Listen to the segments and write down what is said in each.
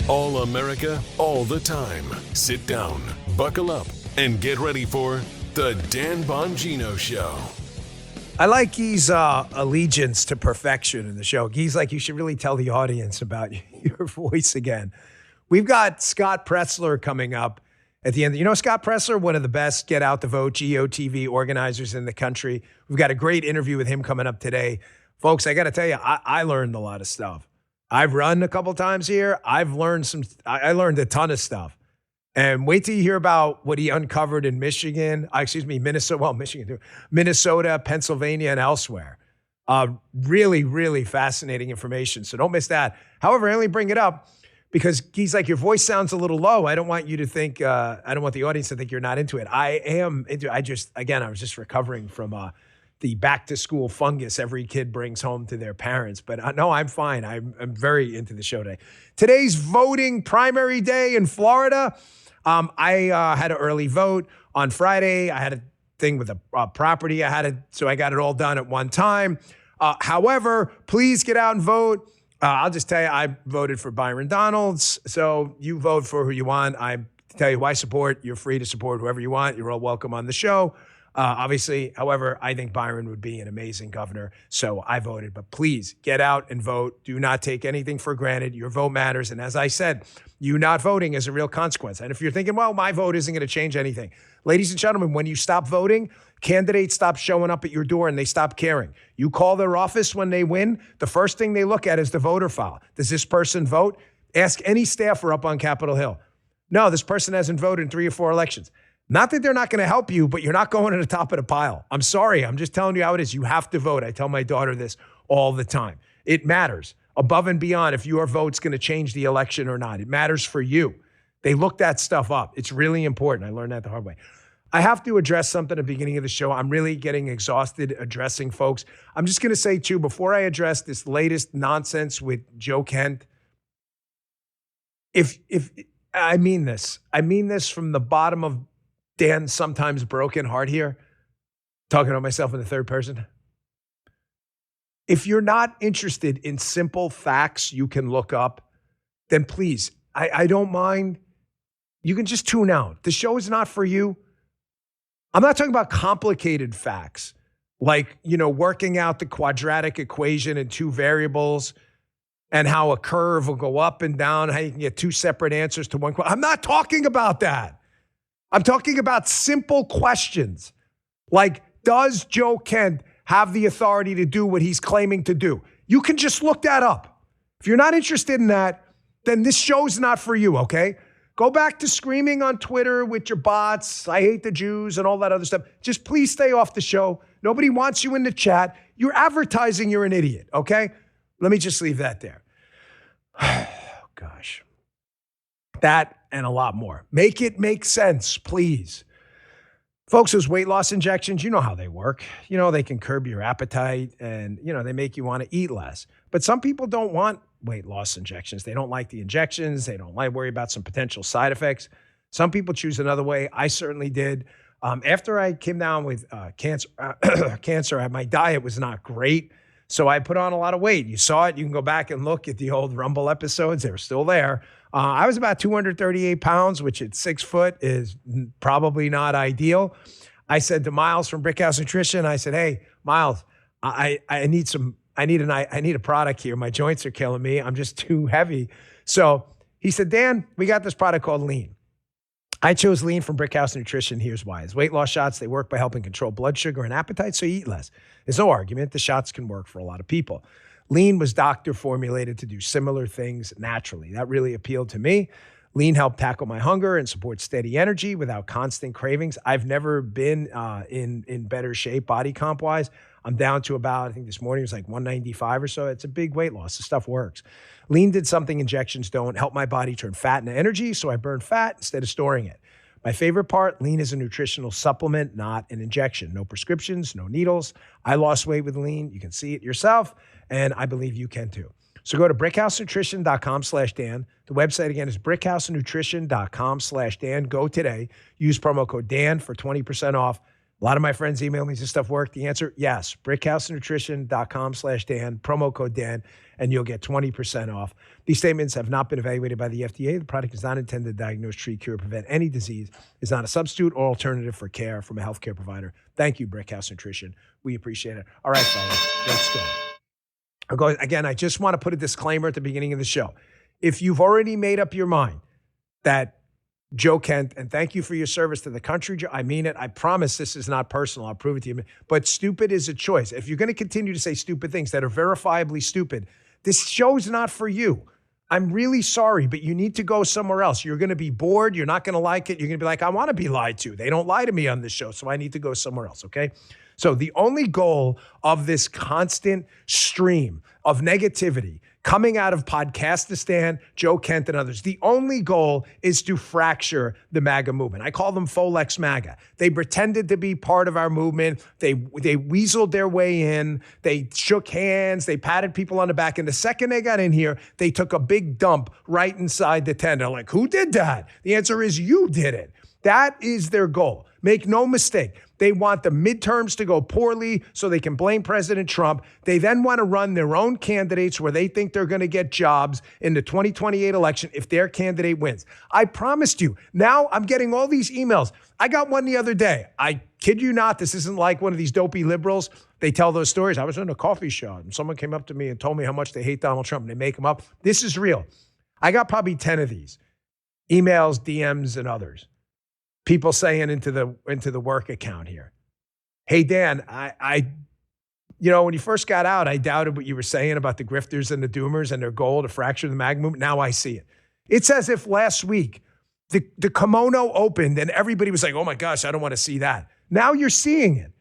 All America, all the time. Sit down, buckle up, and get ready for The Dan Bongino Show. I like Guy's allegiance to perfection in the show. Guy's like, you should really tell the audience about your voice again. We've got Scott Pressler coming up at the end. You know Scott Pressler, one of the best Get Out the Vote, GOTV organizers in the country. We've got a great interview with him coming up today. Folks, I got to tell you, I learned a lot of stuff. I've run a couple times here. I've learned I learned a ton of stuff. And wait till you hear about what he uncovered in Minnesota, Pennsylvania, and elsewhere. Really, really fascinating information. So don't miss that. However, I only bring it up because he's like, your voice sounds a little low. I don't want you to think, I don't want the audience to think you're not into it. I am into it. I was just recovering from the back to school fungus every kid brings home to their parents. But no, I'm fine. I'm very into the show today. Today's voting primary day in Florida. I had an early vote on Friday. I had a thing with a property. So I got it all done at one time. However, please get out and vote. I'll just tell you, I voted for Byron Donalds. So you vote for who you want. I tell you who I support. You're free to support whoever you want. You're all welcome on the show. Obviously, however, I think Byron would be an amazing governor, so I voted. But please get out and vote. Do not take anything for granted. Your vote matters. And as I said, you not voting is a real consequence. And if you're thinking, well, my vote isn't going to change anything. Ladies and gentlemen, when you stop voting, candidates stop showing up at your door and they stop caring. You call their office when they win, the first thing they look at is the voter file. Does this person vote? Ask any staffer up on Capitol Hill. No, this person hasn't voted in 3 or 4 elections. Not that they're not going to help you, but you're not going to the top of the pile. I'm sorry. I'm just telling you how it is. You have to vote. I tell my daughter this all the time. It matters above and beyond if your vote's going to change the election or not. It matters for you. They look that stuff up. It's really important. I learned that the hard way. I have to address something at the beginning of the show. I'm really getting exhausted addressing folks. I'm just going to say, too, before I address this latest nonsense with Joe Kent, if I mean this from the bottom of Dan's sometimes broken heart here, talking to myself in the third person. If you're not interested in simple facts you can look up, then please, I don't mind. You can just tune out. The show is not for you. I'm not talking about complicated facts like, working out the quadratic equation in 2 variables and how a curve will go up and down, how you can get 2 separate answers to one question. I'm not talking about that. I'm talking about simple questions like, does Joe Kent have the authority to do what he's claiming to do? You can just look that up. If you're not interested in that, then this show's not for you, okay? Go back to screaming on Twitter with your bots, I hate the Jews and all that other stuff. Just please stay off the show. Nobody wants you in the chat. You're advertising you're an idiot, okay? Let me just leave that there. Oh, gosh. That and a lot more. Make it make sense, please. Folks, those weight loss injections, you know how they work. They can curb your appetite and, they make you want to eat less. But some people don't want weight loss injections. They don't like the injections. They don't worry about some potential side effects. Some people choose another way. I certainly did. After I came down with cancer, my diet was not great. So I put on a lot of weight. You saw it. You can go back and look at the old Rumble episodes. They were still there. I was about 238 pounds, which at 6 foot is probably not ideal. I said to Miles from Brickhouse Nutrition, I said, hey, Miles, I need a product here. My joints are killing me. I'm just too heavy. So he said, Dan, we got this product called Lean. I chose Lean from Brickhouse Nutrition. Here's why. It's weight loss shots. They work by helping control blood sugar and appetite, so you eat less. There's no argument. The shots can work for a lot of people. Lean was doctor formulated to do similar things naturally. That really appealed to me. Lean helped tackle my hunger and support steady energy without constant cravings. I've never been in better shape body comp wise. I'm down to about, I think this morning it was like 195 or so. It's a big weight loss. The stuff works. Lean did something injections don't, help my body turn fat into energy, so I burn fat instead of storing it. My favorite part, Lean is a nutritional supplement, not an injection. No prescriptions, no needles. I lost weight with Lean. You can see it yourself, and I believe you can too. So go to brickhousenutrition.com/Dan. The website again is brickhousenutrition.com/Dan. Go today. Use promo code Dan for 20% off. A lot of my friends email me, does this stuff work? The answer, yes. BrickhouseNutrition.com/Dan, promo code Dan, and you'll get 20% off. These statements have not been evaluated by the FDA. The product is not intended to diagnose, treat, cure, prevent any disease. It's not a substitute or alternative for care from a healthcare provider. Thank you, Brickhouse Nutrition. We appreciate it. All right, fellas, let's go. Again, I just want to put a disclaimer at the beginning of the show. If you've already made up your mind that Joe Kent, and thank you for your service to the country, Joe. I mean it. I promise this is not personal. I'll prove it to you. But stupid is a choice. If you're going to continue to say stupid things that are verifiably stupid, this show's not for you. I'm really sorry, but you need to go somewhere else. You're going to be bored. You're not going to like it. You're going to be like, I want to be lied to. They don't lie to me on this show, so I need to go somewhere else, okay? So the only goal of this constant stream of negativity coming out of Podcastistan, Joe Kent, and others, the only goal is to fracture the MAGA movement. I call them Folex MAGA. They pretended to be part of our movement. They weaseled their way in. They shook hands. They patted people on the back. And the second they got in here, they took a big dump right inside the tent. They're like, who did that? The answer is you did it. That is their goal. Make no mistake. They want the midterms to go poorly so they can blame President Trump. They then want to run their own candidates where they think they're going to get jobs in the 2028 election if their candidate wins. I promised you. Now I'm getting all these emails. I got one the other day. I kid you not. This isn't like one of these dopey liberals. They tell those stories. I was in a coffee shop and someone came up to me and told me how much they hate Donald Trump and they make them up. This is real. I got probably 10 of these emails, DMs, and others. People saying into the work account here, hey, Dan, I when you first got out, I doubted what you were saying about the grifters and the doomers and their goal to fracture the MAGA movement. Now I see it. It's as if last week the kimono opened and everybody was like, oh my gosh, I don't want to see that. Now you're seeing it.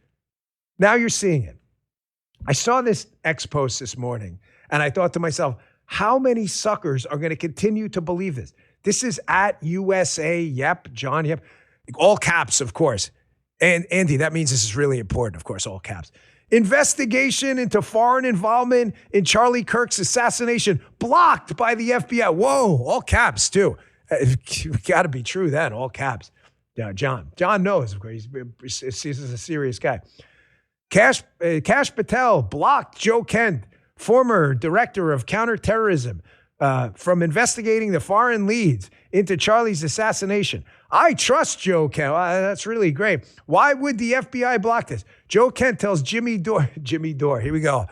I saw this X post this morning and I thought to myself, how many suckers are going to continue to believe this? This is at USA, yep, John, yep. All caps, of course. And Andy, that means this is really important, of course, all caps. Investigation into foreign involvement in Charlie Kirk's assassination blocked by the FBI. Whoa, all caps, too. It's got to be true then, all caps. Yeah, John knows, of course. He's a serious guy. Kash Patel blocked Joe Kent, former director of counterterrorism, from investigating the foreign leads into Charlie's assassination. I trust Joe Kent. That's really great. Why would the FBI block this? Joe Kent tells Jimmy Dore, here we go.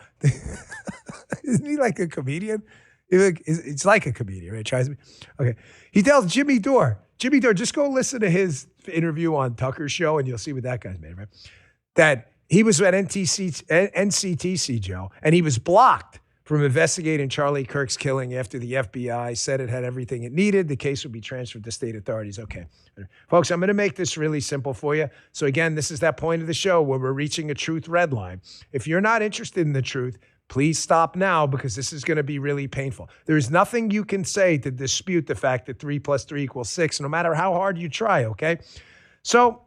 Isn't he like a comedian? It's like a comedian, right? Tries me. Okay. He tells Jimmy Dore, just go listen to his interview on Tucker's show and you'll see what that guy's made, right? That he was at NCTC, Joe, and he was blocked from investigating Charlie Kirk's killing after the FBI said it had everything it needed. The case would be transferred to state authorities. Okay. Folks, I'm going to make this really simple for you. So again, this is that point of the show where we're reaching a truth red line. If you're not interested in the truth, please stop now because this is going to be really painful. There is nothing you can say to dispute the fact that 3 + 3 = 6, no matter how hard you try, okay? So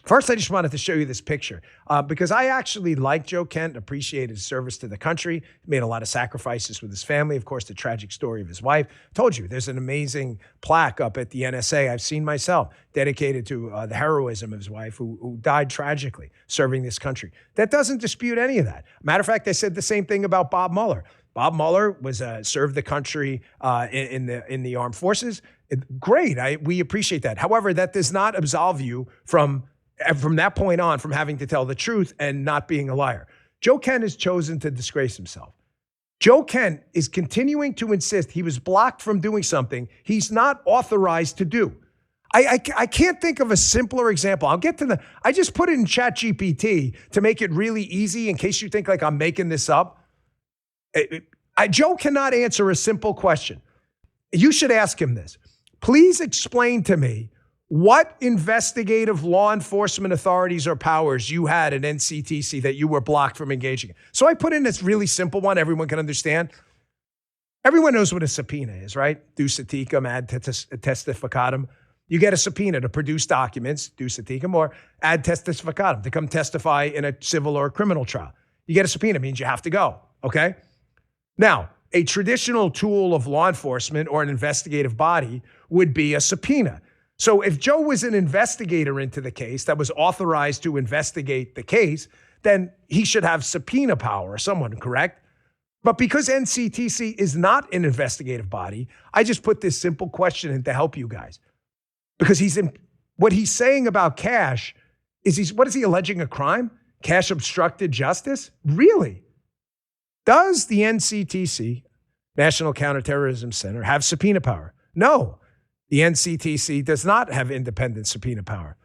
first, I just wanted to show you this picture because I actually like Joe Kent, appreciate his service to the country. He made a lot of sacrifices with his family. Of course, the tragic story of his wife. Told you, there's an amazing plaque up at the NSA I've seen myself dedicated to the heroism of his wife who died tragically serving this country. That doesn't dispute any of that. Matter of fact, I said the same thing about Bob Mueller. Bob Mueller was served the country in the armed forces. Great, we appreciate that. However, that does not absolve you from that point on, from having to tell the truth and not being a liar. Joe Kent has chosen to disgrace himself. Joe Kent is continuing to insist he was blocked from doing something he's not authorized to do. I can't think of a simpler example. I just put it in ChatGPT to make it really easy in case you think like I'm making this up. Joe cannot answer a simple question. You should ask him this. Please explain to me what investigative law enforcement authorities or powers you had at NCTC that you were blocked from engaging in. So I put in this really simple one everyone can understand. Everyone knows what a subpoena is, right? Deus tecum, ad testificatum. You get a subpoena to produce documents, deus tecum, or ad testificatum, to come testify in a civil or a criminal trial. You get a subpoena, means you have to go, okay? Now, a traditional tool of law enforcement or an investigative body would be a subpoena. So if Joe was an investigator into the case that was authorized to investigate the case, then he should have subpoena power or someone, correct? But because NCTC is not an investigative body, I just put this simple question in to help you guys. Because what he's saying about Cash is what is he alleging a crime? Cash obstructed justice? Really? Does the NCTC, National Counterterrorism Center, have subpoena power? No, the NCTC does not have independent subpoena power.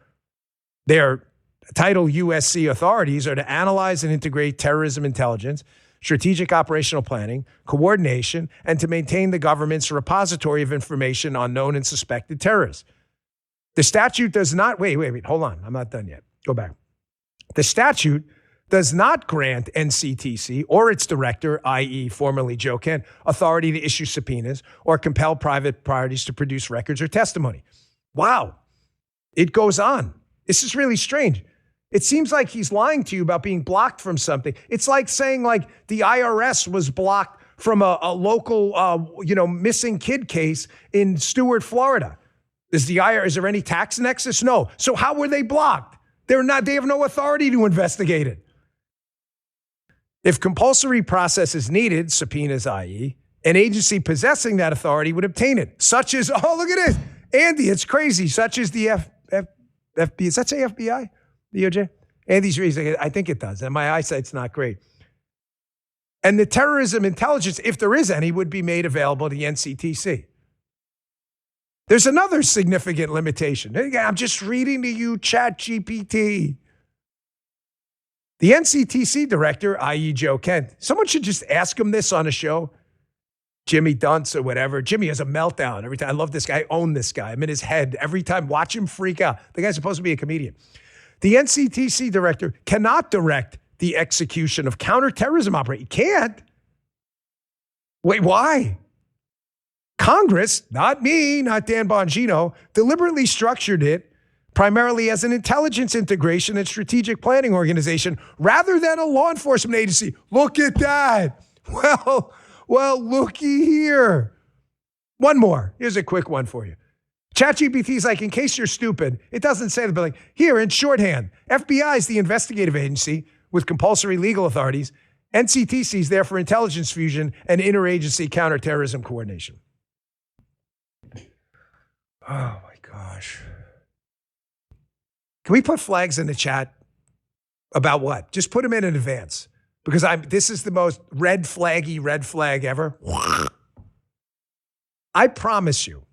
Their Title USC authorities are to analyze and integrate terrorism intelligence, strategic operational planning, coordination, and to maintain the government's repository of information on known and suspected terrorists. The statute does not, wait, hold on. I'm not done yet. Go back. The statute does not grant NCTC or its director, i.e. formerly Joe Kent, authority to issue subpoenas or compel private parties to produce records or testimony. Wow. It goes on. This is really strange. It seems like he's lying to you about being blocked from something. It's like saying like the IRS was blocked from a local, missing kid case in Stewart, Florida. Is there any tax nexus? No. So how were they blocked? They have no authority to investigate it. If compulsory process is needed, subpoenas, i.e., an agency possessing that authority would obtain it, such as, oh, look at this. Andy, it's crazy, such as the FBI. Does that say FBI? DOJ? Andy's reason, I think it does, and my eyesight's not great. And the terrorism intelligence, if there is any, would be made available to the NCTC. There's another significant limitation. I'm just reading to you ChatGPT. The NCTC director, i.e. Joe Kent, someone should just ask him this on a show. Jimmy Dunce or whatever. Jimmy has a meltdown every time. I love this guy. I own this guy. I'm in his head every time. Watch him freak out. The guy's supposed to be a comedian. The NCTC director cannot direct the execution of counterterrorism operations. He can't. Wait, why? Congress, not me, not Dan Bongino, deliberately structured it primarily as an intelligence integration and strategic planning organization rather than a law enforcement agency. Look at that. Well, looky here. One more. Here's a quick one for you. ChatGPT is like, in case you're stupid, it doesn't say the building. Here, in shorthand, FBI is the investigative agency with compulsory legal authorities. NCTC is there for intelligence fusion and interagency counterterrorism coordination. Oh, my gosh. Can we put flags in the chat about what? Just put them in advance. Because this is the most red flag ever. I promise you,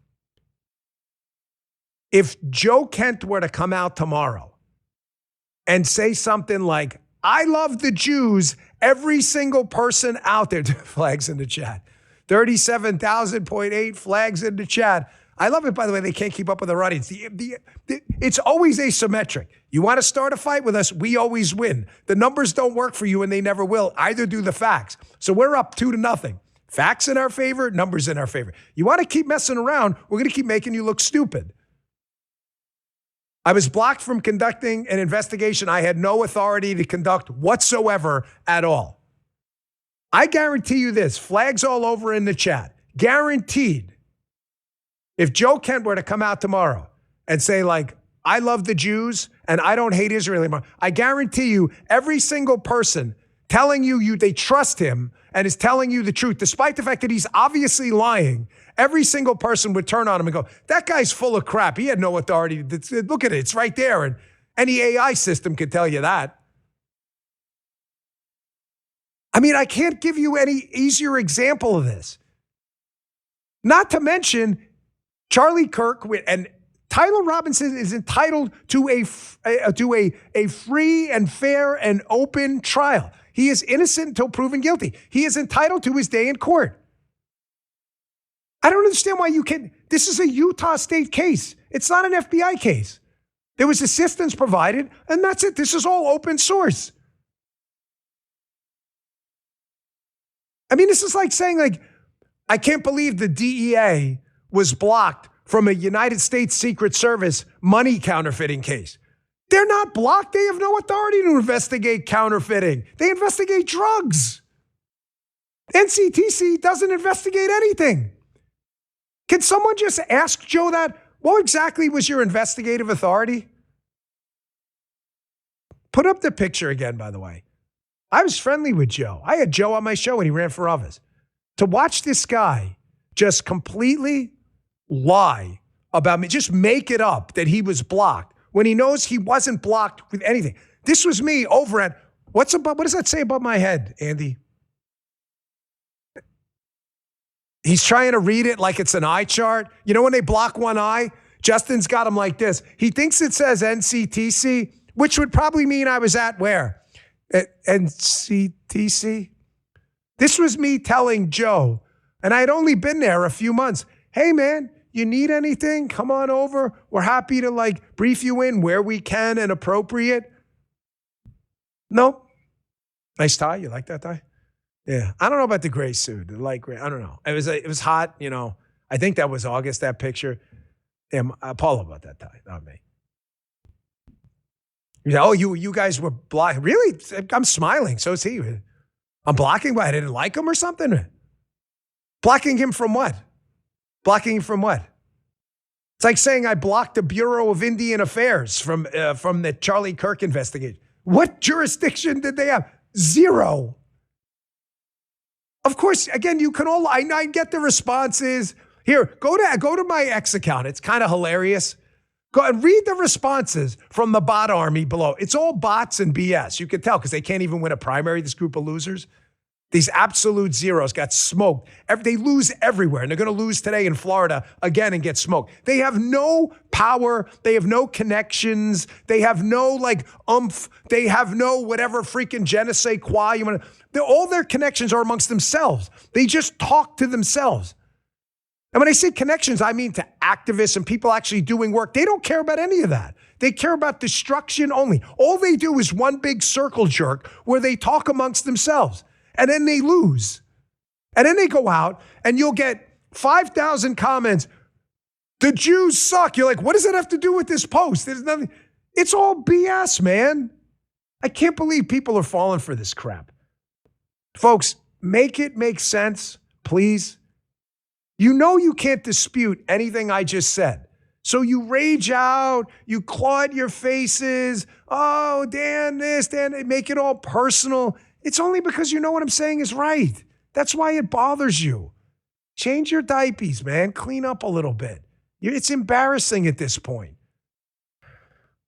if Joe Kent were to come out tomorrow and say something like, I love the Jews, every single person out there, flags in the chat, 37,000.8 flags in the chat. I love it, by the way, they can't keep up with our audience. It's always asymmetric. You want to start a fight with us, we always win. The numbers don't work for you and they never will. Either do the facts. So we're up 2-0. Facts in our favor, numbers in our favor. You want to keep messing around, we're going to keep making you look stupid. I was blocked from conducting an investigation I had no authority to conduct whatsoever at all. I guarantee you this, flags all over in the chat, guaranteed. If Joe Kent were to come out tomorrow and say like, I love the Jews and I don't hate Israel anymore, I guarantee you every single person telling you they trust him and is telling you the truth, despite the fact that he's obviously lying, every single person would turn on him and go, that guy's full of crap. He had no authority. Look at it. It's right there. And any AI system could tell you that. I mean, I can't give you any easier example of this. Not to mention, Charlie Kirk and Tyler Robinson is entitled to a free and fair and open trial. He is innocent until proven guilty. He is entitled to his day in court. I don't understand why you can. This is a Utah state case. It's not an FBI case. There was assistance provided, and that's it. This is all open source. I mean, this is like saying, like, I can't believe the DEA was blocked from a United States Secret Service money counterfeiting case. They're not blocked. They have no authority to investigate counterfeiting. They investigate drugs. NCTC doesn't investigate anything. Can someone just ask Joe that? What exactly was your investigative authority? Put up the picture again, by the way. I was friendly with Joe. I had Joe on my show when he ran for office. To watch this guy just completely lie about me, just make it up that he was blocked when he knows he wasn't blocked with anything. This was me over at, what does that say above my head, Andy? He's trying to read it like it's an eye chart. You know when they block one eye? Justin's got him like this. He thinks it says NCTC, which would probably mean I was at where? At NCTC? This was me telling Joe, and I had only been there a few months. Hey, man, you need anything? Come on over. We're happy to brief you in where we can and appropriate. Nope. Nice tie. You like that tie? Yeah. I don't know about the gray suit. The light gray. I don't know. It was hot. I think that was August, that picture. Yeah, Paul about that tie, not me. Oh, you guys were blocking. Really? I'm smiling. So is he. I'm blocking why? I didn't like him or something? Blocking him from what? Blocking him from what? It's like saying I blocked the Bureau of Indian Affairs from the Charlie Kirk investigation. What jurisdiction did they have? Zero. Of course, again, you can all, I get the responses. Here, go to my X account. It's kind of hilarious. Go and read the responses from the bot army below. It's all bots and BS. You can tell because they can't even win a primary, this group of losers. These absolute zeros got smoked. They lose everywhere, and they're going to lose today in Florida again and get smoked. They have no power. They have no connections. They have no oomph. They have no whatever freaking je ne sais quoi. All their connections are amongst themselves. They just talk to themselves. And when I say connections, I mean to activists and people actually doing work. They don't care about any of that. They care about destruction only. All they do is one big circle jerk where they talk amongst themselves. And then they lose. And then they go out and you'll get 5,000 comments. The Jews suck. You're like, what does that have to do with this post? There's nothing. It's all BS, man. I can't believe people are falling for this crap. Folks, make it make sense, please. You know you can't dispute anything I just said. So you rage out, you claw at your faces. Oh, Dan this, Dan, they make it all personal. It's only because you know what I'm saying is right. That's why it bothers you. Change your diapers, man. Clean up a little bit. It's embarrassing at this point.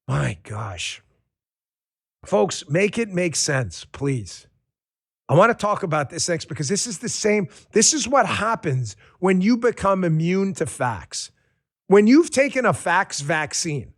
My gosh. Folks, make it make sense, please. I want to talk about this next because this is what happens when you become immune to facts. When you've taken a facts vaccine,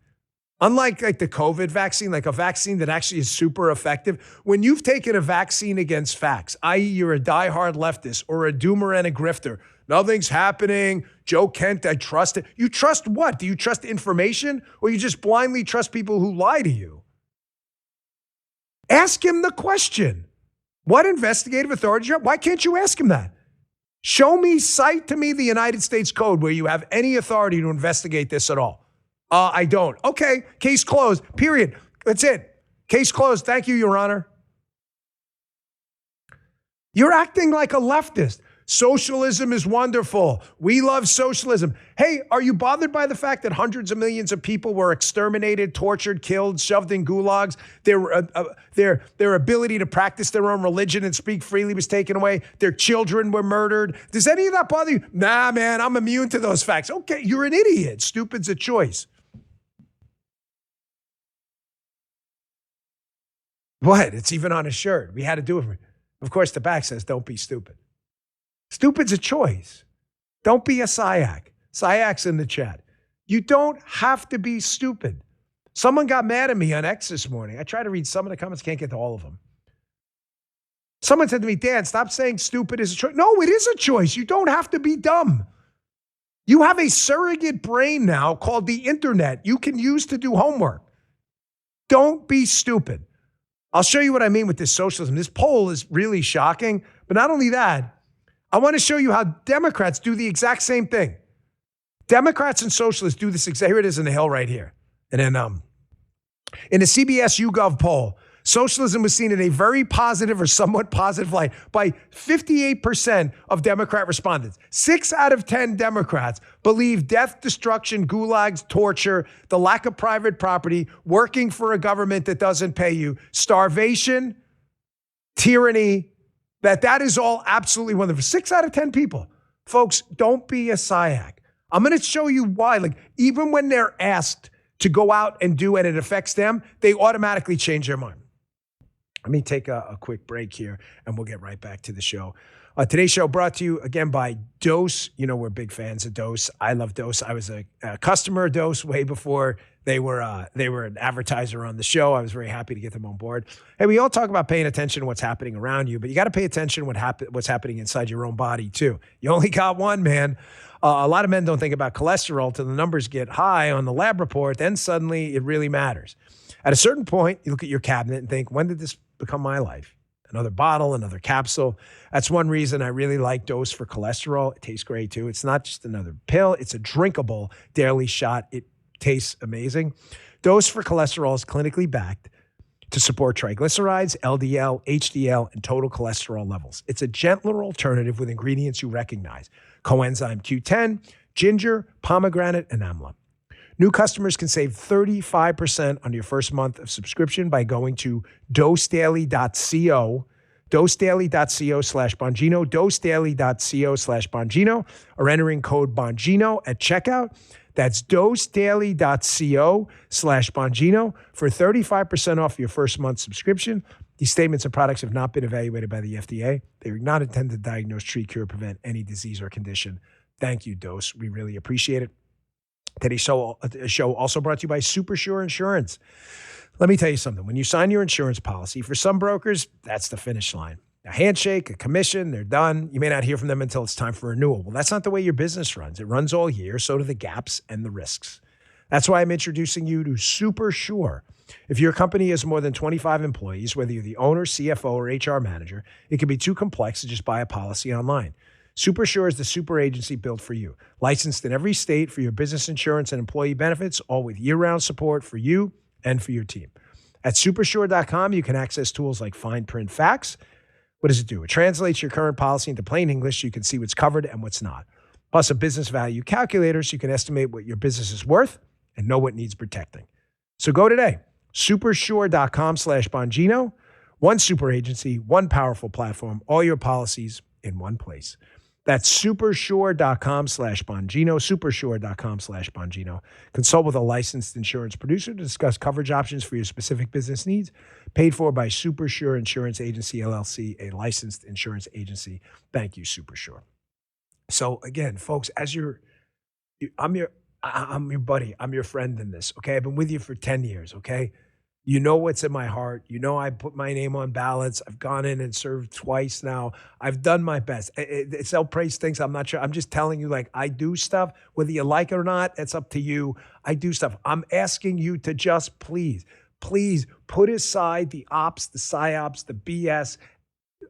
unlike the COVID vaccine, like a vaccine that actually is super effective, when you've taken a vaccine against facts, i.e. you're a diehard leftist or a doomer and a grifter, nothing's happening, Joe Kent, I trust it. You trust what? Do you trust information or you just blindly trust people who lie to you? Ask him the question. What investigative authority do you have? Why can't you ask him that? Cite to me the United States Code where you have any authority to investigate this at all. I don't. Okay, case closed, period. That's it. Case closed. Thank you, Your Honor. You're acting like a leftist. Socialism is wonderful. We love socialism. Hey, are you bothered by the fact that hundreds of millions of people were exterminated, tortured, killed, shoved in gulags? Their ability to practice their own religion and speak freely was taken away. Their children were murdered. Does any of that bother you? Nah, man, I'm immune to those facts. Okay, you're an idiot. Stupid's a choice. What? It's even on a shirt. We had to do it. Of course, the back says, don't be stupid. Stupid's a choice. Don't be a Syak. Syak's in the chat. You don't have to be stupid. Someone got mad at me on X this morning. I try to read some of the comments, can't get to all of them. Someone said to me, Dan, stop saying stupid is a choice. No, it is a choice. You don't have to be dumb. You have a surrogate brain now called the internet you can use to do homework. Don't be stupid. I'll show you what I mean with this socialism. This poll is really shocking, but not only that, I want to show you how Democrats do the exact same thing. Democrats and socialists do this exact. Here it is in the Hill right here. And then in the CBS YouGov poll, Socialism was seen in a very positive or somewhat positive light by 58% of Democrat respondents. 6 out of 10 Democrats believe death, destruction, gulags, torture, the lack of private property, working for a government that doesn't pay you, starvation, tyranny, that is all absolutely wonderful. 6 out of 10 people. Folks, don't be a SIAC. I'm going to show you why. Like, even when they're asked to go out and do and it affects them, they automatically change their mind. Let me take a quick break here, and we'll get right back to the show. Today's show brought to you, again, by Dose. You know, we're big fans of Dose. I love Dose. I was a customer of Dose way before they were an advertiser on the show. I was very happy to get them on board. Hey, we all talk about paying attention to what's happening around you, but you got to pay attention to what's happening inside your own body, too. You only got one, man. A lot of men don't think about cholesterol till the numbers get high on the lab report. Then suddenly it really matters. At a certain point, you look at your cabinet and think, when did this become my life? Another bottle, another capsule. That's one reason I really like Dose for cholesterol. It tastes great too. It's not just another pill. It's a drinkable daily shot. It tastes amazing. Dose for cholesterol is clinically backed to support triglycerides, LDL, HDL, and total cholesterol levels. It's a gentler alternative with ingredients you recognize. Coenzyme Q10, ginger, pomegranate, and amla. New customers can save 35% on your first month of subscription by going to dosedaily.co, dosedaily.co/Bongino, dosedaily.co/Bongino, or entering code Bongino at checkout. That's dosedaily.co/Bongino for 35% off your first month subscription. These statements and products have not been evaluated by the FDA. They are not intended to diagnose, treat, cure, or prevent any disease or condition. Thank you, Dose. We really appreciate it. Today's show also brought to you by Supersure Insurance. Let me tell you something. When you sign your insurance policy, for some brokers, that's the finish line. A handshake, a commission, they're done. You may not hear from them until it's time for renewal. Well, that's not the way your business runs. It runs all year, so do the gaps and the risks. That's why I'm introducing you to Supersure. If your company has more than 25 employees, whether you're the owner, CFO, or HR manager, it can be too complex to just buy a policy online. Supersure is the super agency built for you. Licensed in every state for your business insurance and employee benefits, all with year-round support for you and for your team. At supersure.com, you can access tools like fine print facts. What does it do? It translates your current policy into plain English so you can see what's covered and what's not. Plus a business value calculator so you can estimate what your business is worth and know what needs protecting. So go today. Supersure.com/Bongino. One super agency, one powerful platform, all your policies in one place. That's supersure.com/Bongino, supersure.com/Bongino. Consult with a licensed insurance producer to discuss coverage options for your specific business needs. Paid for by Supersure Insurance Agency, LLC, a licensed insurance agency. Thank you, Supersure. So again, folks, I'm your buddy. I'm your friend in this, okay? I've been with you for 10 years, okay? You know what's in my heart. You know I put my name on ballots. I've gone in and served twice now. I've done my best. Sell praise things. I'm not sure. I'm just telling you, like, I do stuff. Whether you like it or not, that's up to you. I do stuff. I'm asking you to just please put aside the ops, the psyops, the BS,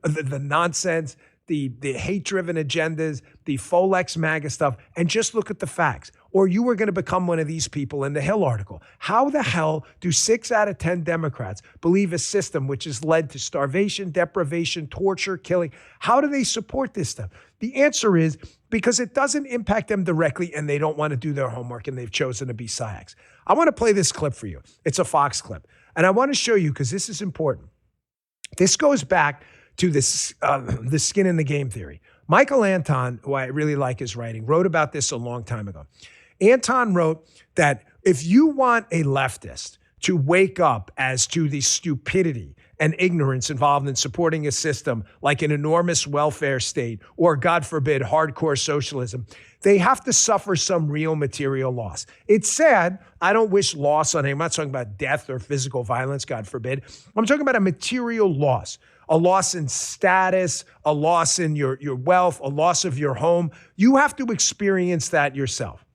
the nonsense, the hate-driven agendas, the Folex MAGA stuff, and just look at the facts. Or you are going to become one of these people in the Hill article. How the hell do 6 out of 10 Democrats believe a system which has led to starvation, deprivation, torture, killing? How do they support this stuff? The answer is because it doesn't impact them directly and they don't want to do their homework and they've chosen to be SIACs. I want to play this clip for you. It's a Fox clip. And I want to show you because this is important. This goes back to this, the skin in the game theory. Michael Anton, who I really like his writing, wrote about this a long time ago. Anton wrote that if you want a leftist to wake up as to the stupidity and ignorance involved in supporting a system like an enormous welfare state or, God forbid, hardcore socialism, they have to suffer some real material loss. It's sad. I don't wish loss on anyone. I'm not talking about death or physical violence, God forbid. I'm talking about a material loss. A loss in status, a loss in your wealth, a loss of your home. You have to experience that yourself.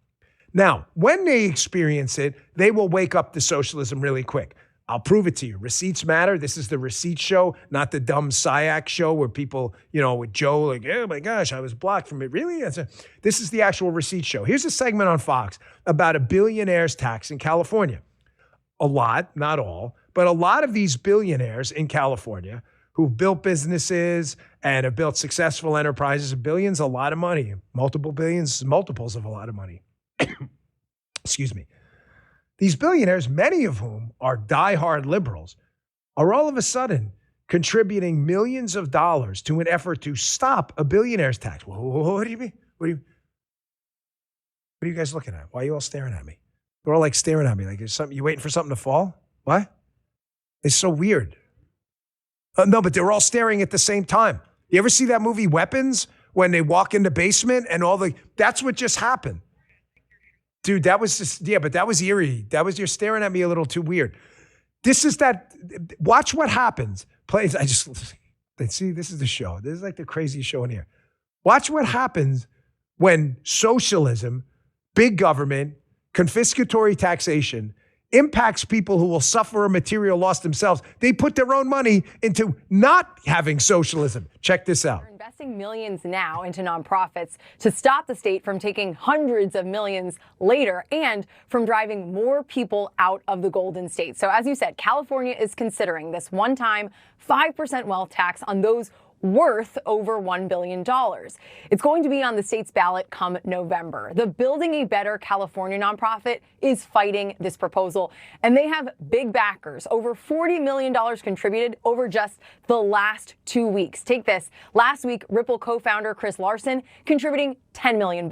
Now, when they experience it, they will wake up to socialism really quick. I'll prove it to you. Receipts matter. This is the receipt show, not the dumb SIAC show where people, with Joe, like, oh my gosh, I was blocked from it. Really? This is the actual receipt show. Here's a segment on Fox about a billionaire's tax in California. a lot, not all, but a lot of these billionaires in California who've built businesses and have built successful enterprises, billions, a lot of money, multiple billions, multiples of a lot of money. Excuse me. These billionaires, many of whom are diehard liberals, are all of a sudden contributing millions of dollars to an effort to stop a billionaire's tax. What do you mean? What are you guys looking at? Why are you all staring at me? They're all like staring at me like, you waiting for something to fall? What? It's so weird. No, but they're all staring at the same time. You ever see that movie Weapons when they walk in the basement and that's what just happened. Dude, that was just, but that was eerie. You're staring at me a little too weird. Watch what happens. See, this is the show. This is like the craziest show in here. Watch what happens when socialism, big government, confiscatory taxation impacts people who will suffer a material loss themselves. They put their own money into not having socialism. Check this out. We're investing millions now into nonprofits to stop the state from taking hundreds of millions later and from driving more people out of the Golden State. So as you said, California is considering this one-time 5% wealth tax on those worth over $1 billion. It's going to be on the state's ballot come November. The Building a Better California nonprofit is fighting this proposal, and they have big backers. Over $40 million contributed over just the last 2 weeks. Take this. Last week, Ripple co-founder Chris Larson contributing $10 million.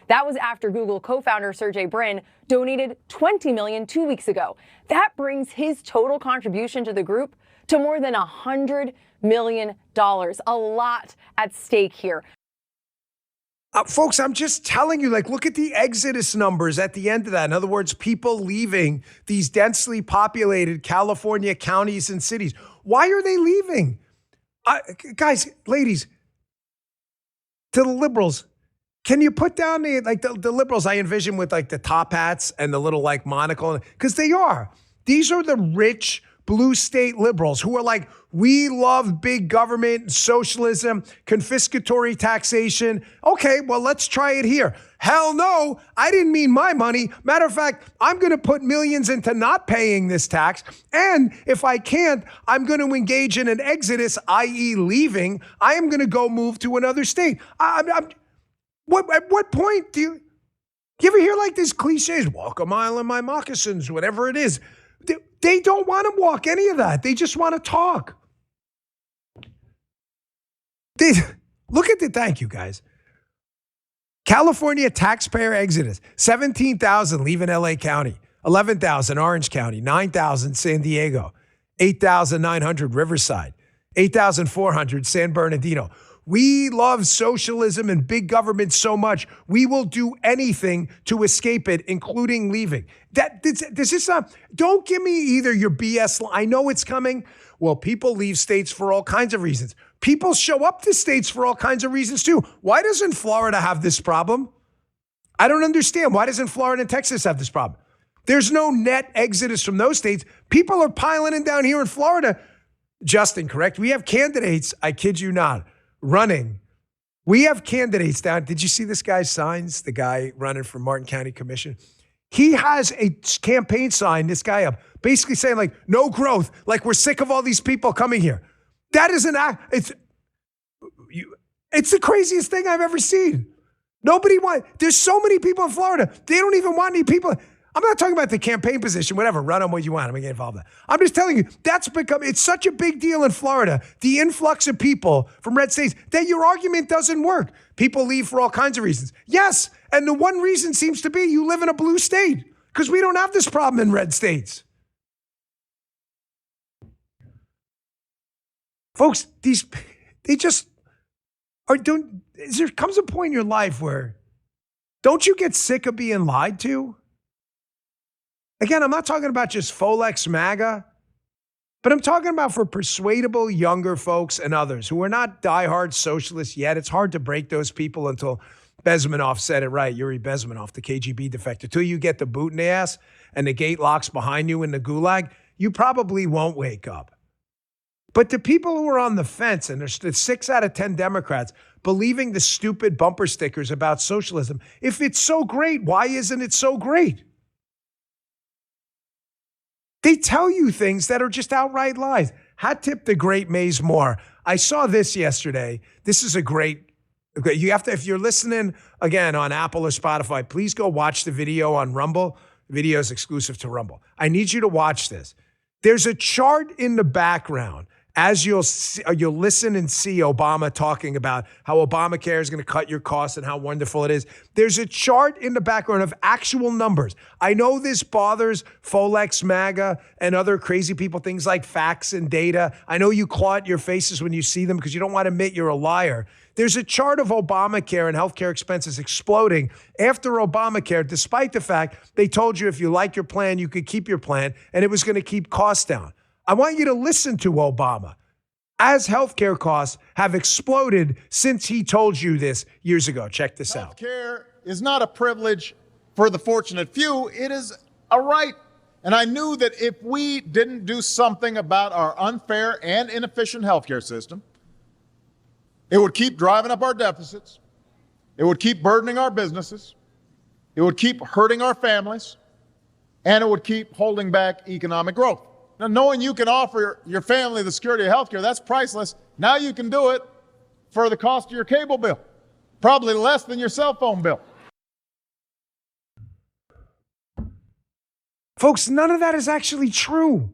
That was after Google co-founder Sergey Brin donated $20 million 2 weeks ago. That brings his total contribution to the group to more than $100 million. A lot at stake here. Folks, I'm just telling you, look at the exodus numbers at the end of that. In other words, people leaving these densely populated California counties and cities. Why are they leaving? Guys, ladies, to the liberals, can you put down the liberals I envision with the top hats and the little monocle? Because they are. These are the rich blue state liberals who are we love big government, socialism, confiscatory taxation. Okay, well, let's try it here. Hell no, I didn't mean my money. Matter of fact, I'm going to put millions into not paying this tax. And if I can't, I'm going to engage in an exodus, i.e. leaving. I am going to go move to another state. At what point do you ever hear these cliches, walk a mile in my moccasins, whatever it is? They don't want to walk any of that. They just want to talk. Thank you, guys. California taxpayer exodus, 17,000 leaving LA County, 11,000 Orange County, 9,000 San Diego, 8,900 Riverside, 8,400 San Bernardino. We love socialism and big government so much, we will do anything to escape it, including leaving. Don't give me either your BS. I know it's coming. Well, people leave states for all kinds of reasons. People show up to states for all kinds of reasons too. Why doesn't Florida have this problem? I don't understand. Why doesn't Florida and Texas have this problem? There's no net exodus from those states. People are piling in down here in Florida. Justin, correct? We have candidates, I kid you not, running. We have candidates down. Did you see this guy's signs? The guy running for Martin County Commission. He has a campaign sign, this guy up, basically saying no growth, we're sick of all these people coming here. That is it's the craziest thing I've ever seen. There's so many people in Florida. They don't even want any people. I'm not talking about the campaign position, whatever, run on what you want. I'm going to get involved in that. I'm just telling you, it's such a big deal in Florida, the influx of people from red states, that your argument doesn't work. People leave for all kinds of reasons. Yes, and the one reason seems to be you live in a blue state, because we don't have this problem in red states. Folks, there comes a point in your life where, don't you get sick of being lied to? Again, I'm not talking about just Folex MAGA, but I'm talking about for persuadable younger folks and others who are not diehard socialists yet. It's hard to break those people until Bezmenov said it right, Yuri Bezmenov, the KGB defector. Until you get the boot in the ass and the gate locks behind you in the gulag, you probably won't wake up. But the people who are on the fence, and there's 6 out of 10 Democrats believing the stupid bumper stickers about socialism, if it's so great, why isn't it so great? They tell you things that are just outright lies. Hat tip the great Maze Moore. I saw this yesterday. This is a great, you have to, if you're listening again on Apple or Spotify, please go watch the video on Rumble. The video is exclusive to Rumble. I need you to watch this. There's a chart in the background as you'll listen and see Obama talking about how Obamacare is going to cut your costs and how wonderful it is. There's a chart in the background of actual numbers. I know this bothers Folex MAGA and other crazy people, things like facts and data. I know you claw at your faces when you see them because you don't want to admit you're a liar. There's a chart of Obamacare and healthcare expenses exploding after Obamacare, despite the fact they told you if you like your plan, you could keep your plan, and it was going to keep costs down. I want you to listen to Obama as healthcare costs have exploded since he told you this years ago. Check this out. Healthcare is not a privilege for the fortunate few. It is a right. And I knew that if we didn't do something about our unfair and inefficient healthcare system, it would keep driving up our deficits. It would keep burdening our businesses. It would keep hurting our families. And it would keep holding back economic growth. Now, knowing you can offer your family the security of health care, that's priceless. Now you can do it for the cost of your cable bill, probably less than your cell phone bill. Folks, none of that is actually true.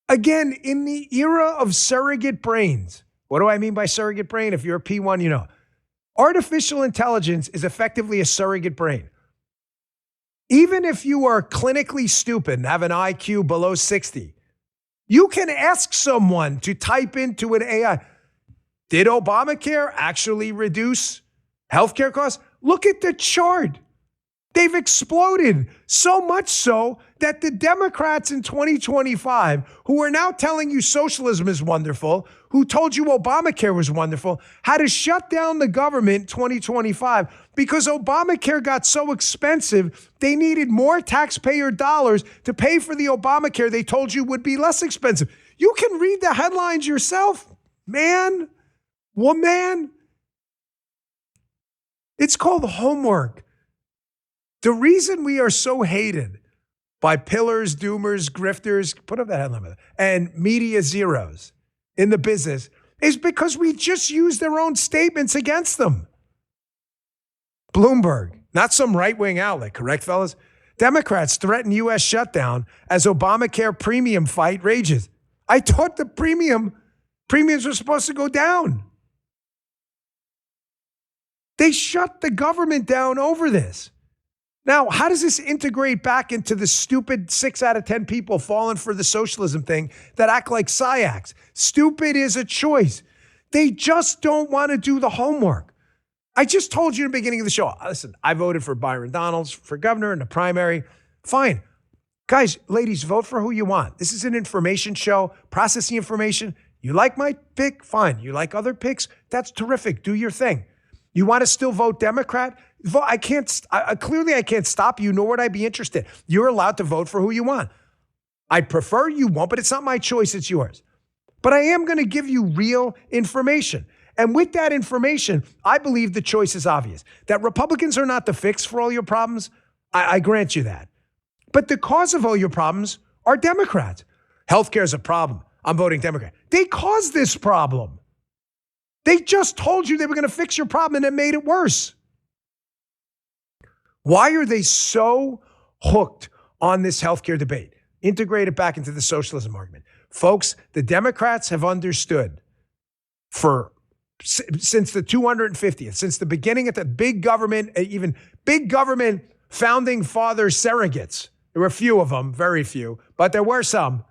Again, in the era of surrogate brains, what do I mean by surrogate brain? If you're a P1, you know. Artificial intelligence is effectively a surrogate brain. Even if you are clinically stupid and have an IQ below 60, you can ask someone to type into an AI, did Obamacare actually reduce healthcare costs? Look at the chart. They've exploded, so much so that the Democrats in 2025, who are now telling you socialism is wonderful, who told you Obamacare was wonderful, had to shut down the government in 2025 because Obamacare got so expensive, they needed more taxpayer dollars to pay for the Obamacare they told you would be less expensive. You can read the headlines yourself, man, woman. It's called homework. The reason we are so hated by pillars, doomers, grifters, put up that headline, and media zeros in the business is because we just use their own statements against them. Bloomberg, not some right-wing outlet, correct, fellas? Democrats threaten U.S. shutdown as Obamacare premium fight rages. I thought the premiums were supposed to go down. They shut the government down over this. Now, how does this integrate back into the stupid 6 out of 10 people falling for the socialism thing that act like SIACs? Stupid is a choice. They just don't want to do the homework. I just told you in the beginning of the show, listen, I voted for Byron Donalds for governor in the primary. Fine. Guys, ladies, vote for who you want. This is an information show, processing information. You like my pick? Fine. You like other picks? That's terrific. Do your thing. You want to still vote Democrat? Vote. I can't stop you, nor would I be interested. You're allowed to vote for who you want. I prefer you won't, but it's not my choice, it's yours. But I am going to give you real information. And with that information, I believe the choice is obvious. That Republicans are not the fix for all your problems, I grant you that. But the cause of all your problems are Democrats. Healthcare is a problem. I'm voting Democrat. They caused this problem. They just told you they were going to fix your problem and it made it worse. Why are they so hooked on this healthcare debate? Integrate it back into the socialism argument. Folks, the Democrats have understood since the 250th, since the beginning of the big government, even big government founding father surrogates, there were a few of them, very few, but there were some,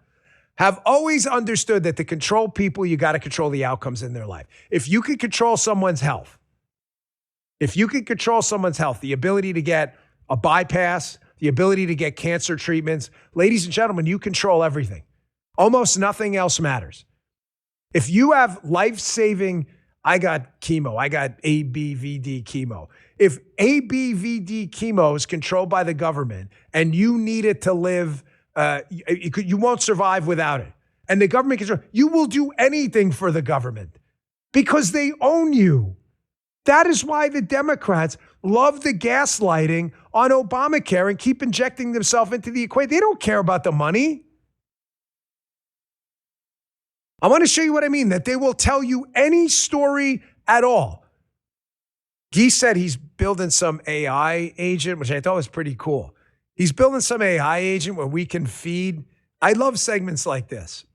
have always understood that to control people, you got to control the outcomes in their life. If you could control someone's health, the ability to get a bypass, the ability to get cancer treatments, ladies and gentlemen, you control everything. Almost nothing else matters. If you have life-saving, I got chemo, I got ABVD chemo. If ABVD chemo is controlled by the government and you need it to live, you won't survive without it. And the government you will do anything for the government because they own you. That is why the Democrats love the gaslighting on Obamacare and keep injecting themselves into the equation. They don't care about the money. I want to show you what I mean, that they will tell you any story at all. Guy said he's building some AI agent, which I thought was pretty cool. He's building some AI agent where we can feed. I love segments like this.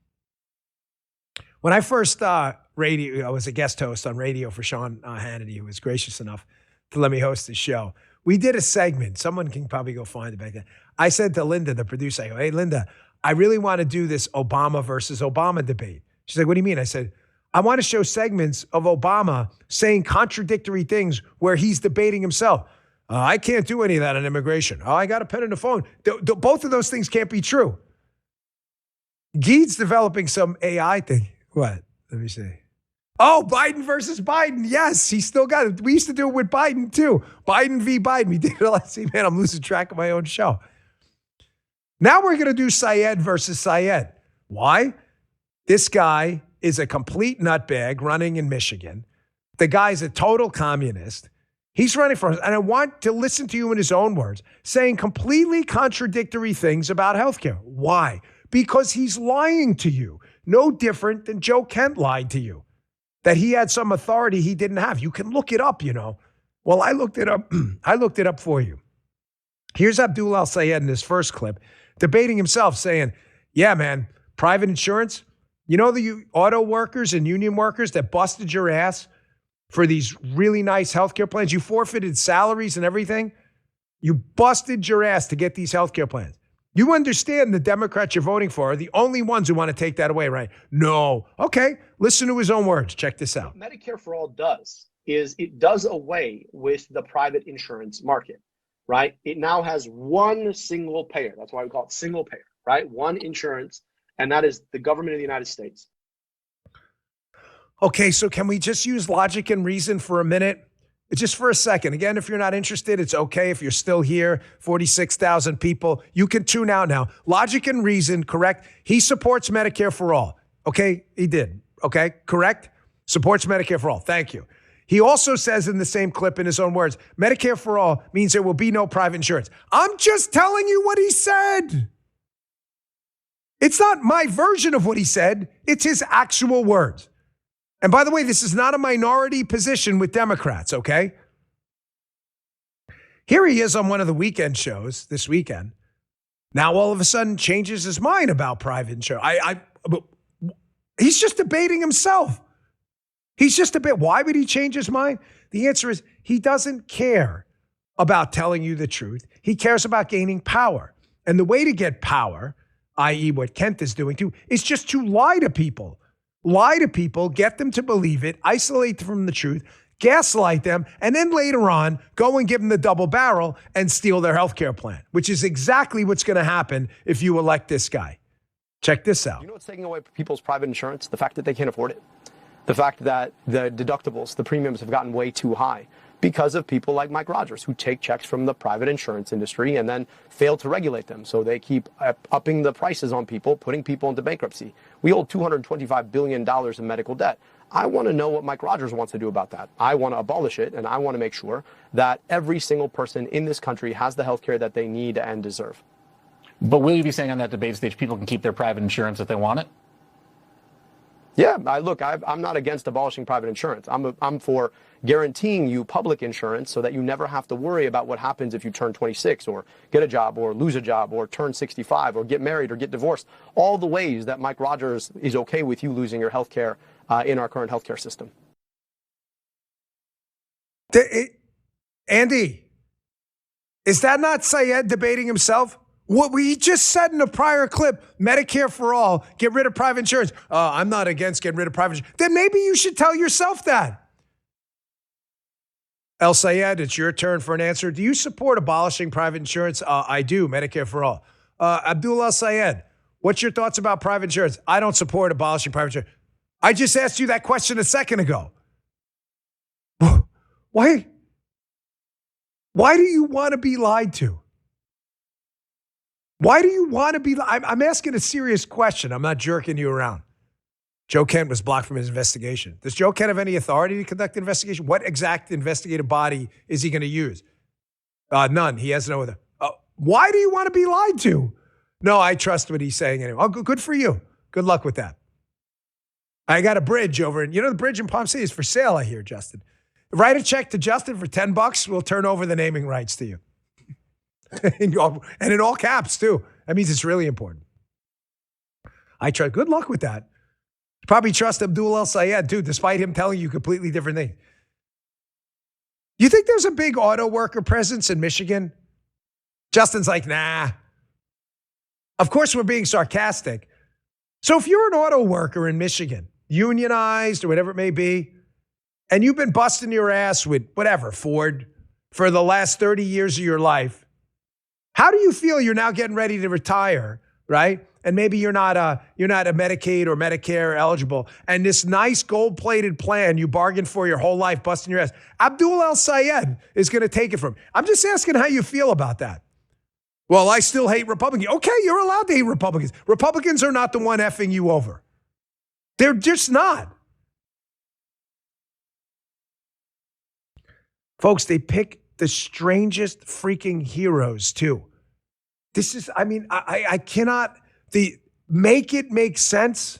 When I first I was a guest host on radio for Sean Hannity, who was gracious enough to let me host the show. We did a segment. Someone can probably go find it back then. I said to Linda, the producer, I go, hey, Linda, I really want to do this Obama versus Obama debate. She's like, what do you mean? I said, I want to show segments of Obama saying contradictory things where he's debating himself. I can't do any of that on immigration. I got a pen and a phone. Both of those things can't be true. Guy's developing some AI thing. What? Let me see. Oh, Biden versus Biden. Yes, he still got it. We used to do it with Biden too. Biden v. Biden. We did it last week. Man, I'm losing track of my own show. Now we're going to do Syed versus Syed. Why? This guy is a complete nutbag running in Michigan. The guy's a total communist. He's running for us. And I want to listen to you in his own words, saying completely contradictory things about healthcare. Why? Because he's lying to you. No different than Joe Kent lied to you, that he had some authority he didn't have. You can look it up, you know. Well, I looked it up. I looked it up for you. Here's Abdul Al-Sayed in his first clip, debating himself, saying, yeah, man, private insurance, you know the auto workers and union workers that busted your ass for these really nice healthcare plans? You forfeited salaries and everything. You busted your ass to get these healthcare plans. You understand the Democrats you're voting for are the only ones who want to take that away, right? No. Okay, listen to his own words. Check this out. What Medicare for All does is it does away with the private insurance market, right? It now has one single payer. That's why we call it single payer, right? One insurance, and that is the government of the United States. Okay, so can we just use logic and reason for a minute? Just for a second. Again, if you're not interested, it's okay. If you're still here, 46,000 people, you can tune out now. Logic and reason, correct? He supports Medicare for all. Okay, he did. Okay, correct? Supports Medicare for all. Thank you. He also says in the same clip in his own words, Medicare for all means there will be no private insurance. I'm just telling you what he said. It's not my version of what he said. It's his actual words. And by the way, this is not a minority position with Democrats, okay? Here he is on one of the weekend shows this weekend. Now all of a sudden changes his mind about private insurance. He's just debating himself. He's just why would he change his mind? The answer is he doesn't care about telling you the truth. He cares about gaining power. And the way to get power, i.e. what Kent is doing too, is just to lie to people. Lie to people, get them to believe it, isolate them from the truth, gaslight them, and then later on, go and give them the double barrel and steal their healthcare plan, which is exactly what's going to happen if you elect this guy. Check this out. You know what's taking away people's private insurance? The fact that they can't afford it. The fact that the deductibles, the premiums have gotten way too high because of people like Mike Rogers, who take checks from the private insurance industry and then fail to regulate them. So they keep upping the prices on people, putting people into bankruptcy. We hold $225 billion in medical debt. I want to know what Mike Rogers wants to do about that. I want to abolish it, and I want to make sure that every single person in this country has the health care that they need and deserve. But will you be saying on that debate stage people can keep their private insurance if they want it? Yeah, I'm not against abolishing private insurance. I'm for guaranteeing you public insurance so that you never have to worry about what happens if you turn 26 or get a job or lose a job or turn 65 or get married or get divorced. All the ways that Mike Rogers is okay with you losing your health care in our current healthcare system. Andy, is that not Syed debating himself? What we just said in a prior clip, Medicare for all, get rid of private insurance. I'm not against getting rid of private insurance. Then maybe you should tell yourself that. El Sayed, it's your turn for an answer. Do you support abolishing private insurance? I do, Medicare for all. Abdul El Sayed, what's your thoughts about private insurance? I don't support abolishing private insurance. I just asked you that question a second ago. Why do you want to be lied to? Why do you want to be? I'm asking a serious question. I'm not jerking you around. Joe Kent was blocked from his investigation. Does Joe Kent have any authority to conduct an investigation? What exact investigative body is he going to use? None. He has no other. Why do you want to be lied to? No, I trust what he's saying anyway. Oh, good for you. Good luck with that. I got a bridge over in, the bridge in Palm City is for sale, I hear, Justin. Write a check to Justin for $10. We'll turn over the naming rights to you. And in all caps, too. That means it's really important. I trust. Good luck with that. Probably trust Abdul El Sayed, too, despite him telling you completely different things. You think there's a big auto worker presence in Michigan? Justin's like, nah. Of course, we're being sarcastic. So if you're an auto worker in Michigan, unionized or whatever it may be, and you've been busting your ass with whatever, Ford, for the last 30 years of your life, how do you feel you're now getting ready to retire, right? And maybe you're not a Medicaid or Medicare eligible, and this nice gold-plated plan you bargained for your whole life, busting your ass, Abdul El Sayed is going to take it from you. I'm just asking how you feel about that. Well, I still hate Republicans. Okay, you're allowed to hate Republicans. Republicans are not the one effing you over. They're just not. Folks, they pick the strangest freaking heroes, too. This is, I cannot, make it make sense.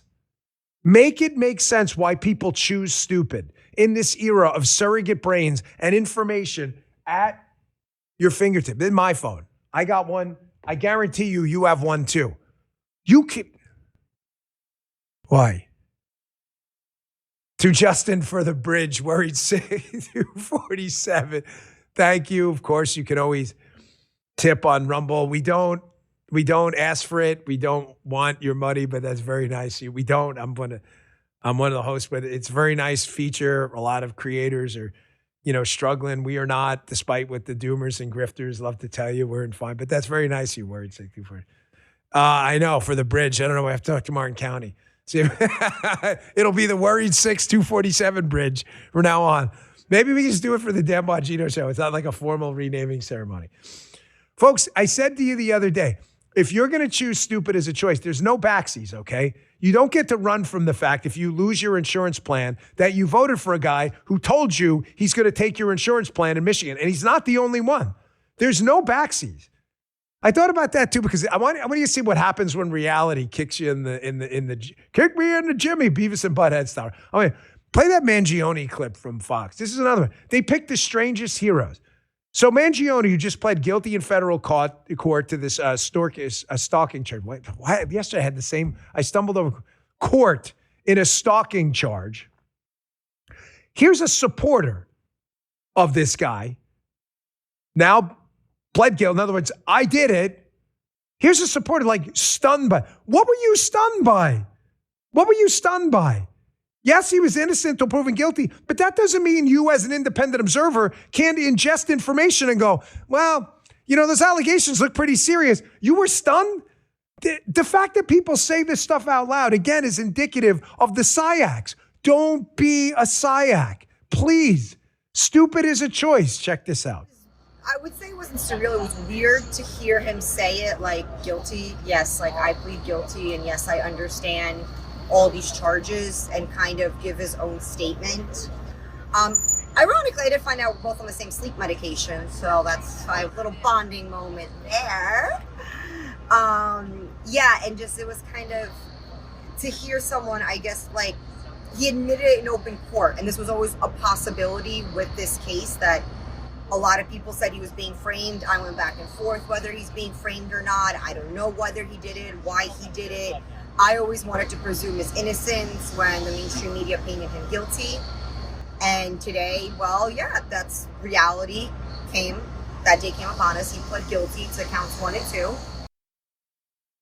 Make it make sense why people choose stupid in this era of surrogate brains and information at your fingertip. In my phone. I got one. I guarantee you have one too. You can. Why? To Justin for the bridge, worried 247. Thank you. Of course, you can always tip on Rumble. We don't ask for it. We don't want your money, but that's very nice. We don't. I'm one of the hosts, but it's a very nice feature. A lot of creators are struggling. We are not, despite what the doomers and grifters love to tell you, we're in fine. But that's very nice. You worried 64. I know, for the bridge. I don't know. I have to talk to Martin County. See, it'll be the worried 247 bridge from now on. Maybe we can just do it for the Dan Bongino show. It's not like a formal renaming ceremony. Folks, I said to you the other day, if you're going to choose stupid as a choice, there's no backsies, okay? You don't get to run from the fact, if you lose your insurance plan, that you voted for a guy who told you he's going to take your insurance plan in Michigan, and he's not the only one. There's no backsies. I thought about that too, because I want you to see what happens when reality kicks you in the kick me in the Jimmy Beavis and Butthead style. Play that Mangione clip from Fox. This is another one. They picked the strangest heroes. So Mangione, who just pled guilty in federal court to this stalking charge. Yesterday I had the same. I stumbled over court in a stalking charge. Here's a supporter of this guy. Now pled guilty. In other words, I did it. Here's a supporter, stunned by. What were you stunned by? What were you stunned by? Yes, he was innocent until proven guilty, but that doesn't mean you as an independent observer can't ingest information and go, well, those allegations look pretty serious. You were stunned? The fact that people say this stuff out loud, again, is indicative of the SIACs. Don't be a SIAC. Please. Stupid is a choice. Check this out. I would say it wasn't surreal. It was weird to hear him say it guilty. Yes, I plead guilty. And yes, I understand all these charges, and kind of give his own statement. Ironically, I did find out we're both on the same sleep medication, so that's a little bonding moment there. And just it was kind of to hear someone, I guess, he admitted it in open court, and this was always a possibility with this case that a lot of people said he was being framed. I went back and forth whether he's being framed or not. I don't know whether he did it, why he did it. I always wanted to presume his innocence when the mainstream media painted him guilty. And today, that's reality that day came upon us. He pled guilty to counts 1 and 2.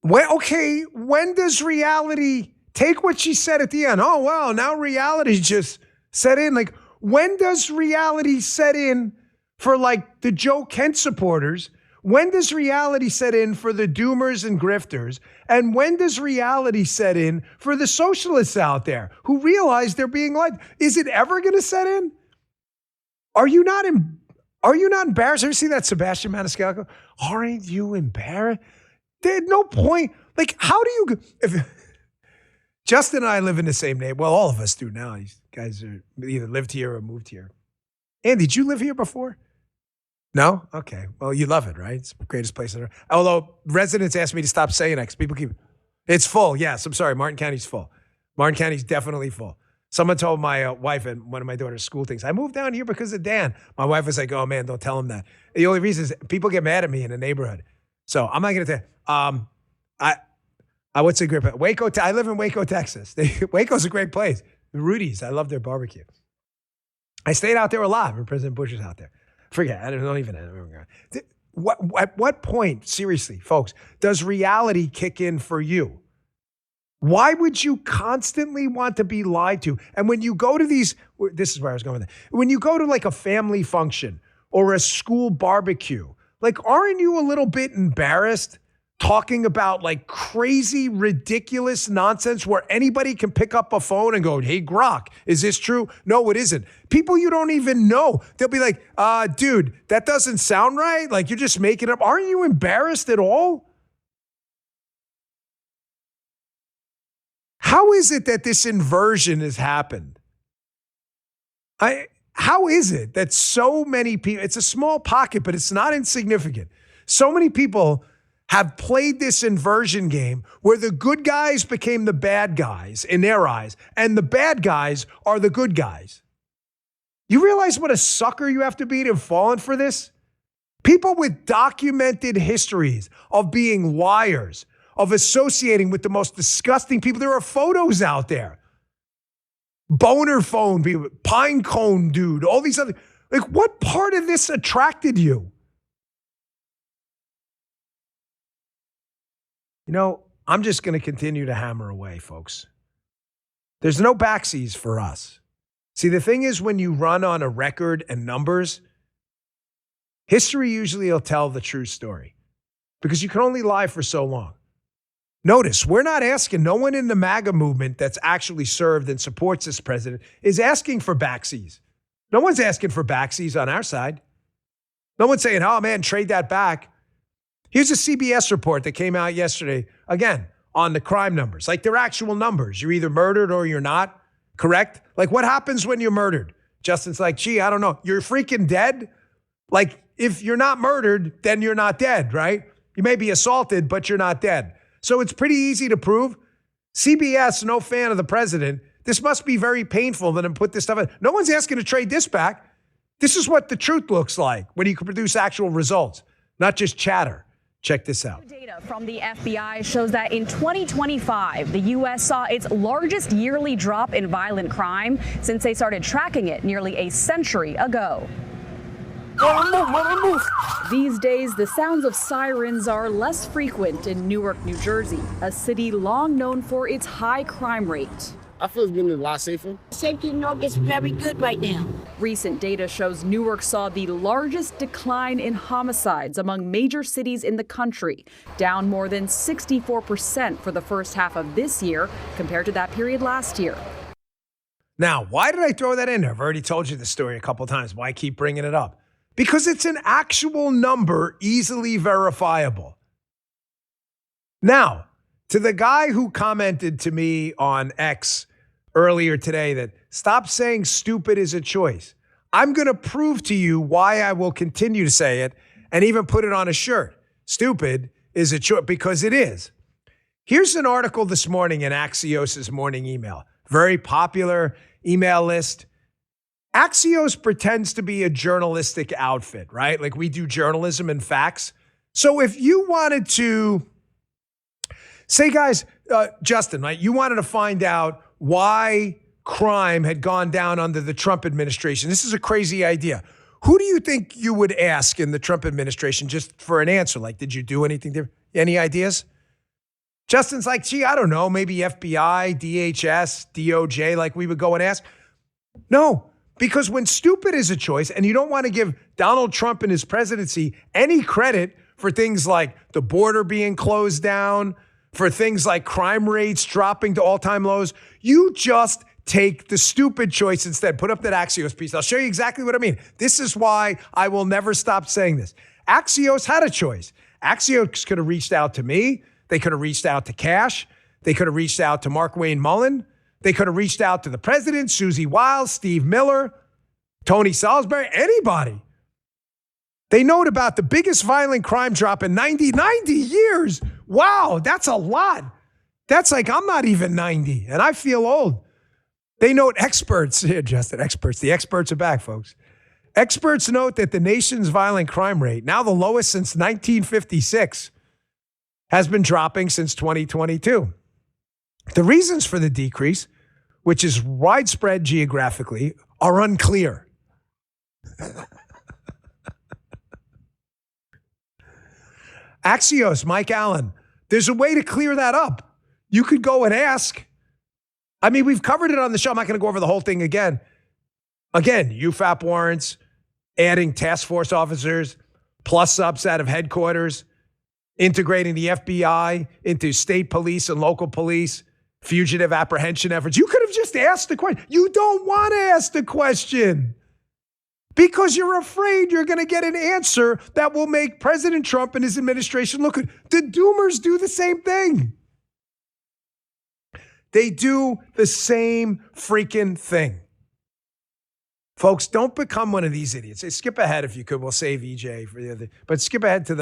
When does reality take what she said at the end? Oh, wow, now reality just set in. When does reality set in for the Joe Kent supporters? When does reality set in for the doomers and grifters? And when does reality set in for the socialists out there who realize they're being lied? Is it ever going to set in? Are you not embarrassed? Ever see that Sebastian Maniscalco? Aren't you embarrassed? There's no point. How do you... If Justin and I live in the same neighborhood. Well, all of us do now. These guys are either lived here or moved here. Andy, did you live here before? No? Okay. Well, you love it, right? It's the greatest place on earth. Although residents asked me to stop saying that because people keep, it's full. Yes, I'm sorry. Martin County's full. Martin County's definitely full. Someone told my wife and one of my daughter's school things, I moved down here because of Dan. My wife was like, oh man, don't tell him that. The only reason is people get mad at me in the neighborhood. So I'm not going to tell what's a great place? Waco, I live in Waco, Texas. Waco's a great place. Rudy's, I love their barbecue. I stayed out there a lot when President Bush was out there. Forget, I don't even know. At what point, seriously, folks, does reality kick in for you? Why would you constantly want to be lied to? And when you go to these, this is where I was going with it. When you go to like a family function or a school barbecue, like, aren't you a little bit embarrassed talking about like crazy, ridiculous nonsense where anybody can pick up a phone and go, hey, Grok, is this true? No, it isn't. People you don't even know, they'll be like, dude, that doesn't sound right. Like, you're just making it up. Aren't you embarrassed at all? How is it that this inversion has happened? How is it that so many people, it's a small pocket, but it's not insignificant. So many people have played this inversion game where the good guys became the bad guys in their eyes, and the bad guys are the good guys. You realize what a sucker you have to be to have fallen for this? People with documented histories of being liars, of associating with the most disgusting people. There are photos out there. Boner phone people, pine cone dude, all these other, like, what part of this attracted you? You know, I'm just going to continue to hammer away, folks. There's no backsies for us. See, the thing is, when you run on a record and numbers, history usually will tell the true story because you can only lie for so long. Notice, we're not asking, no one in the MAGA movement that's actually served and supports this president is asking for backsies. No one's asking for backsies on our side. No one's saying, oh man, trade that back. Here's a CBS report that came out yesterday, again, on the crime numbers, like they're actual numbers. You're either murdered or you're not, correct? Like, what happens when you're murdered? Justin's like, gee, I don't know. You're freaking dead? Like, if you're not murdered, then you're not dead, right? You may be assaulted, but you're not dead. So it's pretty easy to prove. CBS, no fan of the president. This must be very painful for them to put this stuff in. No one's asking to trade this back. This is what the truth looks like when you can produce actual results, not just chatter. Check this out. Data from the FBI shows that in 2025, the U.S. saw its largest yearly drop in violent crime since they started tracking it nearly a century ago. These days, the sounds of sirens are less frequent in Newark, New Jersey, a city long known for its high crime rate. I feel it's been a lot safer. Safety in Newark is very good right now. Recent data shows Newark saw the largest decline in homicides among major cities in the country, down more than 64% for the first half of this year compared to that period last year. Now, why did I throw that in there? I've already told you the story a couple of times. Why keep bringing it up? Because it's an actual number, easily verifiable. Now, to the guy who commented to me on X earlier today that stop saying stupid is a choice, I'm going to prove to you why I will continue to say it and even put it on a shirt. Stupid is a choice, because it is. Here's an article this morning in Axios' morning email. Very popular email list. Axios pretends to be a journalistic outfit, right? Like, we do journalism and facts. So if you wanted to say, guys, Justin, right, you wanted to find out why crime had gone down under the Trump administration. This is a crazy idea. Who do you think you would ask in the Trump administration just for an answer? Like, did you do anything different? Any ideas? Justin's like, gee, I don't know, maybe FBI, DHS, DOJ, like we would go and ask. No. Because when stupid is a choice, and you don't want to give Donald Trump and his presidency any credit for things like the border being closed down, for things like crime rates dropping to all-time lows, you just take the stupid choice instead. Put up that Axios piece. I'll show you exactly what I mean. This is why I will never stop saying this. Axios had a choice. Axios could have reached out to me. They could have reached out to Cash. They could have reached out to Mark Wayne Mullen. They could have reached out to the president, Susie Wiles, Steve Miller, Tony Salisbury, anybody. They note about the biggest violent crime drop in 90 years. Wow, that's a lot. That's like, I'm not even 90, and I feel old. They note experts, Justin, experts. The experts are back, folks. Experts note that the nation's violent crime rate, now the lowest since 1956, has been dropping since 2022. The reasons for the decrease, which is widespread geographically, are unclear. Axios, Mike Allen, there's a way to clear that up. You could go and ask. I mean, we've covered it on the show. I'm not going to go over the whole thing again. Again, UFAP warrants, adding task force officers, plus ups out of headquarters, integrating the FBI into state police and local police, fugitive apprehension efforts. You could have just asked the question. You don't want to ask the question because you're afraid you're going to get an answer that will make President Trump and his administration look good. The doomers do the same thing. They do the same freaking thing. Folks, don't become one of these idiots. Hey, skip ahead if you could. We'll save EJ for the other. But skip ahead to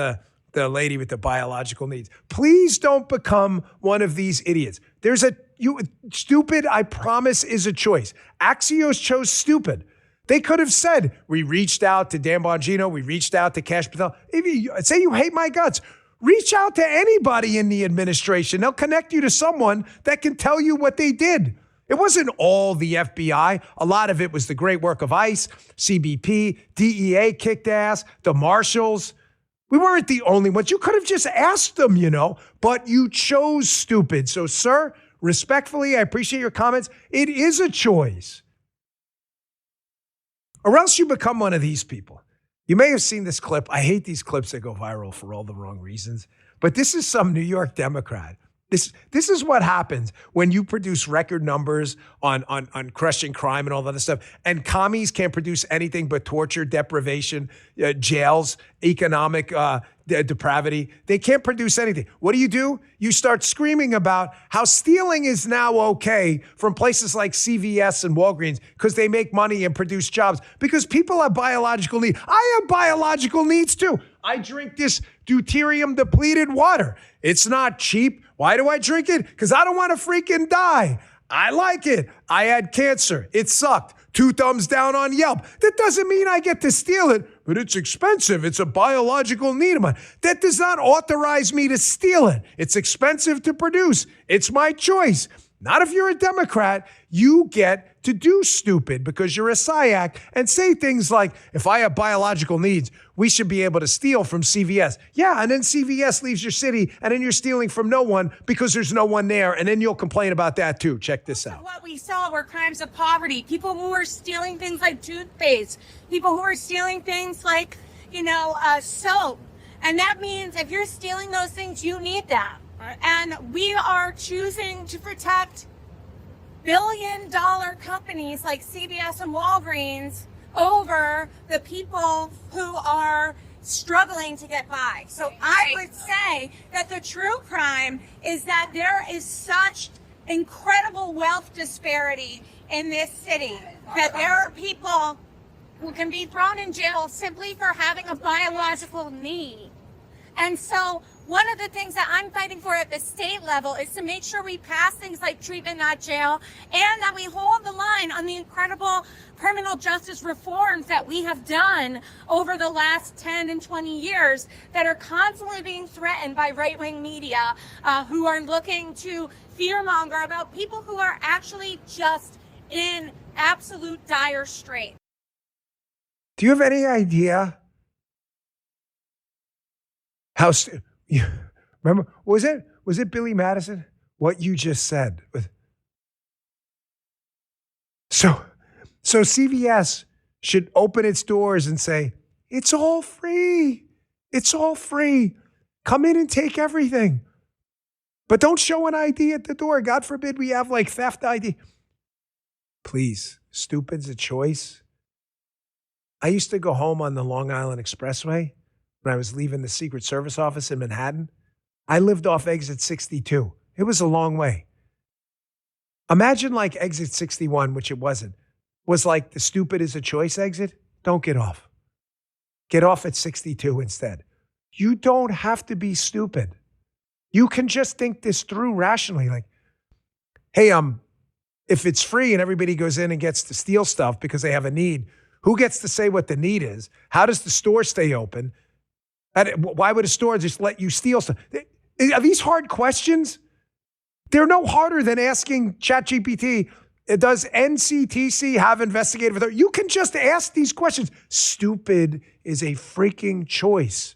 the lady with the biological needs. Please don't become one of these idiots. Stupid, I promise, is a choice. Axios chose stupid. They could have said, we reached out to Dan Bongino, we reached out to Kash Patel. Say you hate my guts. Reach out to anybody in the administration. They'll connect you to someone that can tell you what they did. It wasn't all the FBI. A lot of it was the great work of ICE, CBP, DEA kicked ass, the marshals. We weren't the only ones. You could have just asked them, but you chose stupid. So, sir, respectfully, I appreciate your comments. It is a choice. Or else you become one of these people. You may have seen this clip. I hate these clips that go viral for all the wrong reasons. But this is some New York Democrat. This is what happens when you produce record numbers on crushing crime and all that other stuff. And commies can't produce anything but torture, deprivation, jails, economic depravity. They can't produce anything. What do? You start screaming about how stealing is now okay from places like CVS and Walgreens because they make money and produce jobs. Because people have biological needs. I have biological needs too. I drink this deuterium depleted water. It's not cheap. Why do I drink it? Because I don't want to freaking die. I like it. I had cancer. It sucked. 2 thumbs down on Yelp. That doesn't mean I get to steal it, but it's expensive. It's a biological need of mine. That does not authorize me to steal it. It's expensive to produce. It's my choice. Not if you're a Democrat. You get to do stupid because you're a SIAC and say things like, if I have biological needs, we should be able to steal from CVS. Yeah, and then CVS leaves your city and then you're stealing from no one because there's no one there. And then you'll complain about that too. Check this out. What we saw were crimes of poverty. People who were stealing things like toothpaste. People who were stealing things like, soap. And that means if you're stealing those things, you need that. And we are choosing to protect billion-dollar companies like CVS and Walgreens over the people who are struggling to get by. So I would say that the true crime is that there is such incredible wealth disparity in this city that there are people who can be thrown in jail simply for having a biological need. And so one of the things that I'm fighting for at the state level is to make sure we pass things like treatment, not jail, and that we hold the line on the incredible criminal justice reforms that we have done over the last 10 and 20 years that are constantly being threatened by right-wing media who are looking to fearmonger about people who are actually just in absolute dire straits. Do you have any idea how... Remember, was it Billy Madison? What you just said. So CVS should open its doors and say, it's all free. It's all free. Come in and take everything. But don't show an ID at the door. God forbid we have like theft ID. Please, stupid's a choice. I used to go home on the Long Island Expressway when I was leaving the Secret Service office in Manhattan. I lived off exit 62. It was a long way. Imagine like exit 61, which it wasn't, was like the stupid is a choice exit. Don't get off. Get off at 62 instead. You don't have to be stupid. You can just think this through rationally. Like, hey, if it's free and everybody goes in and gets to steal stuff because they have a need, who gets to say what the need is? How does the store stay open? Why would a store just let you steal stuff? Are these hard questions? They're no harder than asking ChatGPT, does NCTC have investigative authority? You can just ask these questions. Stupid is a freaking choice.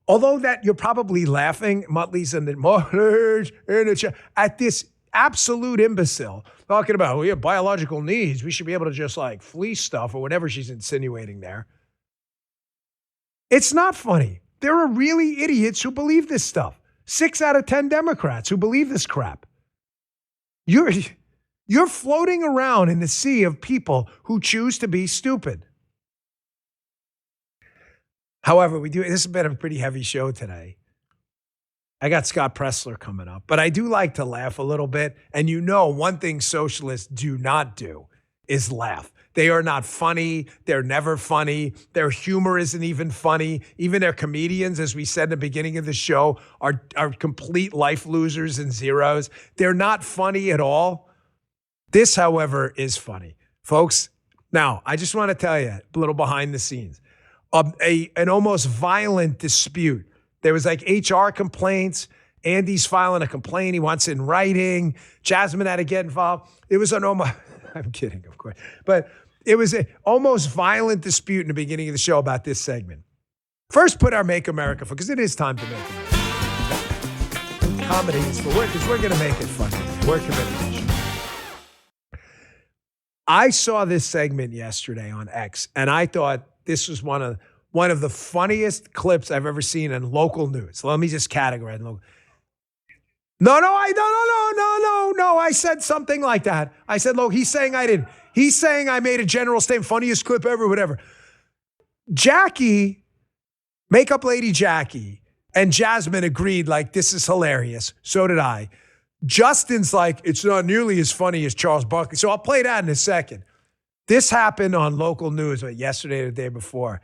Although that you're probably laughing, Muttley's in the chat, at this absolute imbecile talking about, we have biological needs. We should be able to just like fleece stuff or whatever she's insinuating there. It's not funny. There are really idiots who believe this stuff. 6 out of 10 Democrats who believe this crap. You're floating around in the sea of people who choose to be stupid. However, this has been a pretty heavy show today. I got Scott Pressler coming up, but I do like to laugh a little bit. And you know, one thing socialists do not do is laugh. They are not funny. They're never funny. Their humor isn't even funny. Even their comedians, as we said in the beginning of the show, are complete life losers and zeros. They're not funny at all. This, however, is funny. Folks, now, I just want to tell you a little behind the scenes. An almost violent dispute. There was like HR complaints. Andy's filing a complaint. He wants it in writing. Jasmine had to get involved. It was an almost, I'm kidding, of course. But it was an almost violent dispute in the beginning of the show about this segment. First, put our Make America Fun, because it is time to make America. Comedy is for work, because we're going to make it fun. We're committed to this show. I saw this segment yesterday on X, and I thought this was one of the funniest clips I've ever seen in local news. Let me just categorize. No. I said something like that. I said, look, he's saying I didn't. He's saying I made a general statement, funniest clip ever, whatever. Jackie, makeup lady Jackie, and Jasmine agreed, like, this is hilarious. So did I. Justin's like, it's not nearly as funny as Charles Barkley. So I'll play that in a second. This happened on local news yesterday or the day before.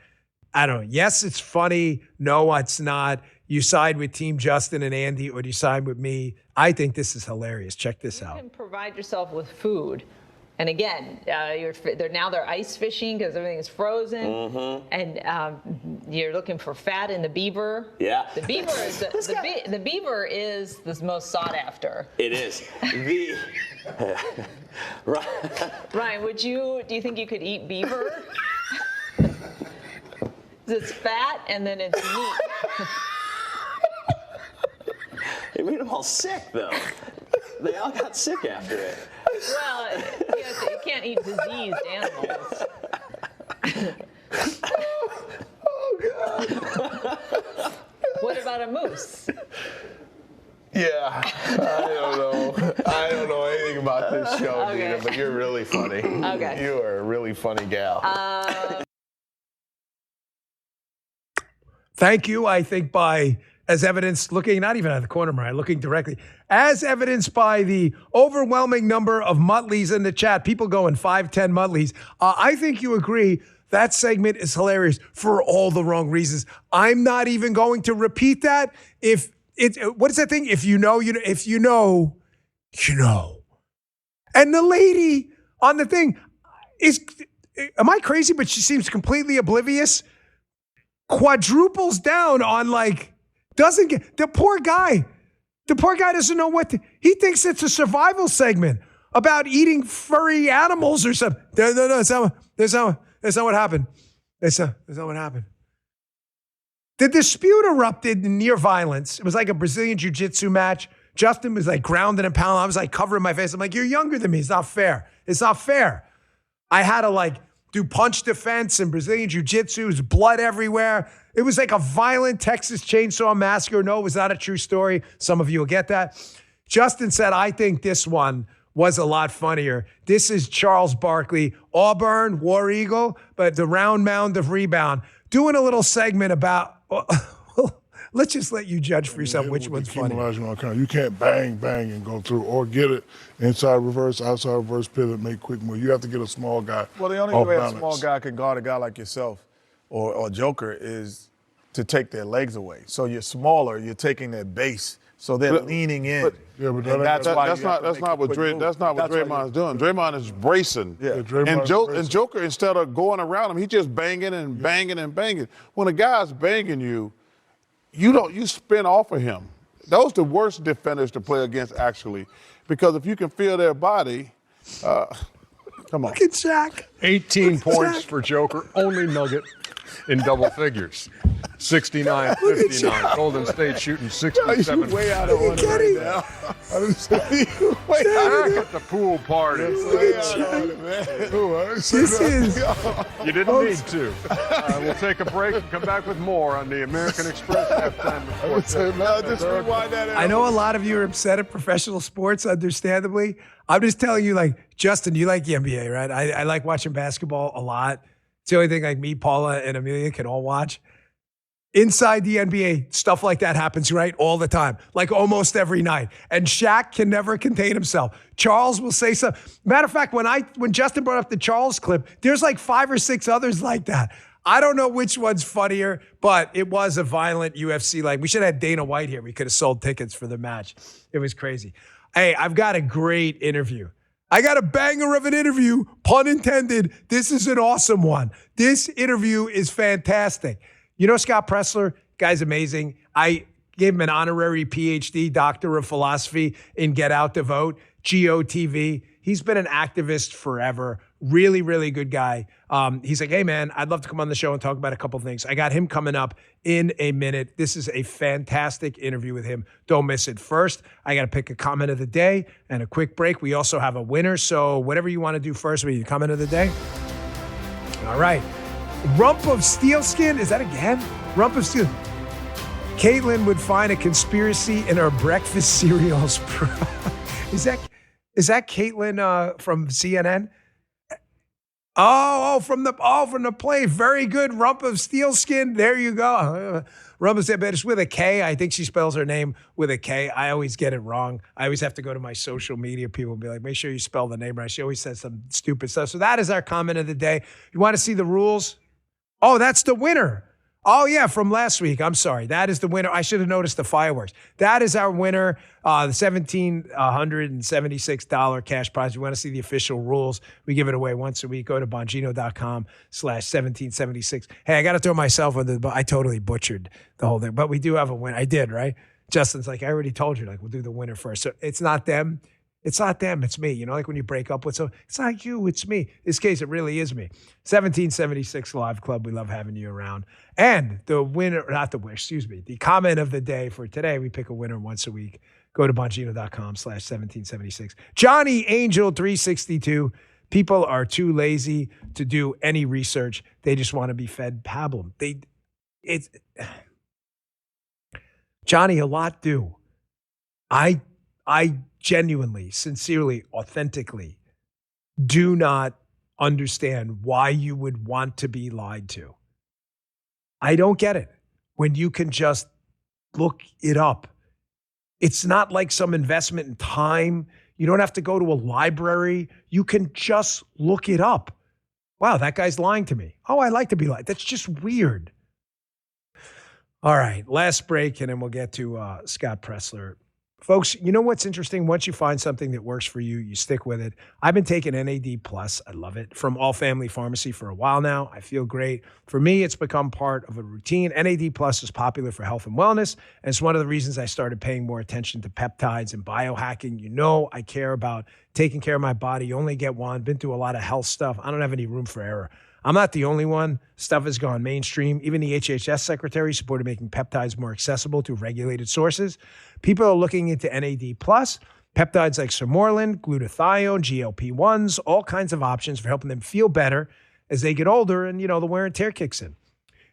I don't know. Yes, it's funny. No, it's not. You side with Team Justin and Andy, or do you side with me? I think this is hilarious. Check this out. You can provide yourself with food. And again, they're ice fishing because everything is frozen. Mm-hmm. And you're looking for fat in the beaver. Yeah. The beaver is the beaver is the most sought after. It is. Ryan, do you think you could eat beaver? It's fat and then it's meat. It made them all sick, though. They all got sick after it. Well, you can't eat diseased animals. Oh, God. What about a moose? Yeah, I don't know anything about this show, okay. Dina, but you're really funny. Okay. You are a really funny gal. Thank you, I think, as evidenced, looking not even at the corner of my eye, looking directly, as evidenced by the overwhelming number of Muttleys in the chat, people going 5-10 Muttleys. I think you agree that segment is hilarious for all the wrong reasons. I'm not even going to repeat that. What is that thing? If you know, you know. If you know, you know. And the lady on the thing am I crazy? But she seems completely oblivious. Quadruples down on doesn't get, the poor guy doesn't know he thinks it's a survival segment about eating furry animals or something. No, that's not what happened. That's not what happened. The dispute erupted in near violence. It was like a Brazilian jiu-jitsu match. Justin was grounded and pounded. I was covering my face. I'm like, you're younger than me. It's not fair. It's not fair. I had to do punch defense and Brazilian jiu-jitsu. There's blood everywhere. It was like a violent Texas Chainsaw Massacre. No, it was not a true story. Some of you will get that. Justin said, I think this one was a lot funnier. This is Charles Barkley, Auburn, War Eagle, but the round mound of rebound, doing a little segment about Let's just let you judge for yourself which one's funny. You can't bang and go through, or get it inside reverse, outside reverse, pivot, make quick move. You have to get a small guy. Well, the only way a small guy can guard a guy like yourself or Joker is to take their legs away. So you're smaller, you're taking their base. So they're leaning in. That's not what Draymond's doing. Draymond is bracing. And Joker, instead of going around him, he's just banging and banging and banging. When a guy's banging you spin off of him. Those are the worst defenders to play against, actually, because if you can feel their body, come on. Look at Shaq. 18 points for Joker, only Nugget in double figures. 69-59. Golden State shooting 67. Way out of order right now. Back at the pool party. This is. You didn't need to. We'll take a break and come back with more on the American Express halftime report. I know a lot of you are upset at professional sports, understandably. I'm just telling you, like, Justin, you like the NBA, right? I like watching basketball a lot. It's the only thing like me, Paula, and Amelia can all watch. Inside the NBA, stuff like that happens, right? All the time, like almost every night. And Shaq can never contain himself. Charles will say something. Matter of fact, when Justin brought up the Charles clip, there's like 5 or 6 others like that. I don't know which one's funnier, but it was a violent UFC. Like, we should have had Dana White here. We could have sold tickets for the match. It was crazy. Hey, I've got a great interview. I got a banger of an interview, pun intended. This is an awesome one. This interview is fantastic. You know Scott Pressler? Guy's amazing. I gave him an honorary PhD, Doctor of Philosophy in Get Out to Vote, GOTV. He's been an activist forever. Really, really good guy. He's like, hey, man, I'd love to come on the show and talk about a couple things. I got him coming up in a minute. This is a fantastic interview with him. Don't miss it. First, I got to pick a comment of the day and a quick break. We also have a winner. So whatever you want to do first, we comment of the day. All right. Rump of steel skin. Is that again? Rump of steel. Caitlin would find a conspiracy in her breakfast cereals. Is that Caitlin from CNN? From the play. Very good. Rump of steel skin. There you go. Rump of steel, but it's with a K. I think she spells her name with a K. I always get it wrong. I always have to go to my social media people and be like, make sure you spell the name right. She always says some stupid stuff. So that is our comment of the day. You want to see the rules? Oh, that's the winner. Oh, yeah, from last week. I'm sorry. That is the winner. I should have noticed the fireworks. That is our winner, the $1,776 cash prize. You want to see the official rules? We give it away once a week. Go to Bongino.com/1776. Hey, I got to throw myself under the I totally butchered the whole thing, but we do have a winner. I did, right? Justin's like, I already told you, like, we'll do the winner first. So it's not them. It's not them, it's me. You know, like when you break up with someone, it's not you, it's me. In this case, it really is me. 1776 Live Club, we love having you around. And the winner, the comment of the day for today, we pick a winner once a week. Go to Bongino.com/1776. Johnny Angel 362. People are too lazy to do any research. They just want to be fed pablum. Johnny, a lot do. I genuinely, sincerely, authentically do not understand why you would want to be lied to. I don't get it. When you can just look it up. It's not like some investment in time. You don't have to go to a library. You can just look it up. Wow, that guy's lying to me. Oh, I like to be lied. That's just weird. All right, last break, and then we'll get to Scott Pressler. Folks, you know what's interesting? Once you find something that works for you, you stick with it. I've been taking NAD+. I love it. From All Family Pharmacy for a while now. I feel great. For me, it's become part of a routine. NAD+ is popular for health and wellness, and it's one of the reasons I started paying more attention to peptides and biohacking. You know I care about taking care of my body. You only get one. Been through a lot of health stuff. I don't have any room for error. I'm not the only one. Stuff has gone mainstream. Even the HHS secretary supported making peptides more accessible to regulated sources. People are looking into NAD+, peptides like Sermorelin, glutathione, GLP-1s, all kinds of options for helping them feel better as they get older and, the wear and tear kicks in.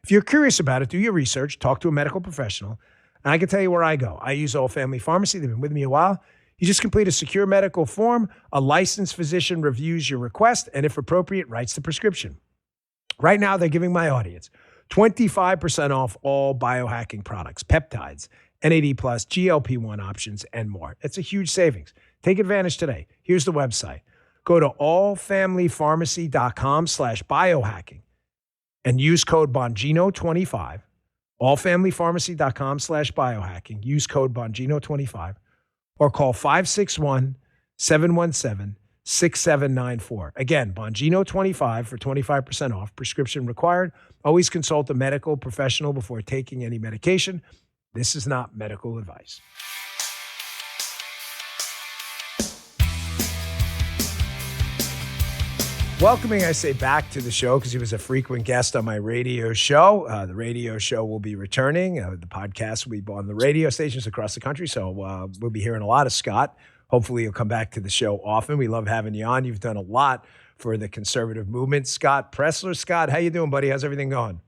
If you're curious about it, do your research, talk to a medical professional, and I can tell you where I go. I use All Family Pharmacy. They've been with me a while. You just complete a secure medical form, a licensed physician reviews your request, and if appropriate, writes the prescription. Right now, they're giving my audience 25% off all biohacking products, peptides, NAD+, GLP-1 options, and more. It's a huge savings. Take advantage today. Here's the website. Go to allfamilypharmacy.com/biohacking and use code Bongino25. Allfamilypharmacy.com/biohacking. Use code Bongino25 or call 561-717-6794. Again, Bongino25 for 25% off. Prescription required. Always consult a medical professional before taking any medication. This is not medical advice. Welcoming, I say, back to the show because he was a frequent guest on my radio show. The radio show will be returning. The podcast will be on the radio stations across the country. So we'll be hearing a lot of Scott. Hopefully you'll come back to the show often. We love having you on. You've done a lot for the conservative movement. Scott Pressler. Scott, how you doing, buddy? How's everything going?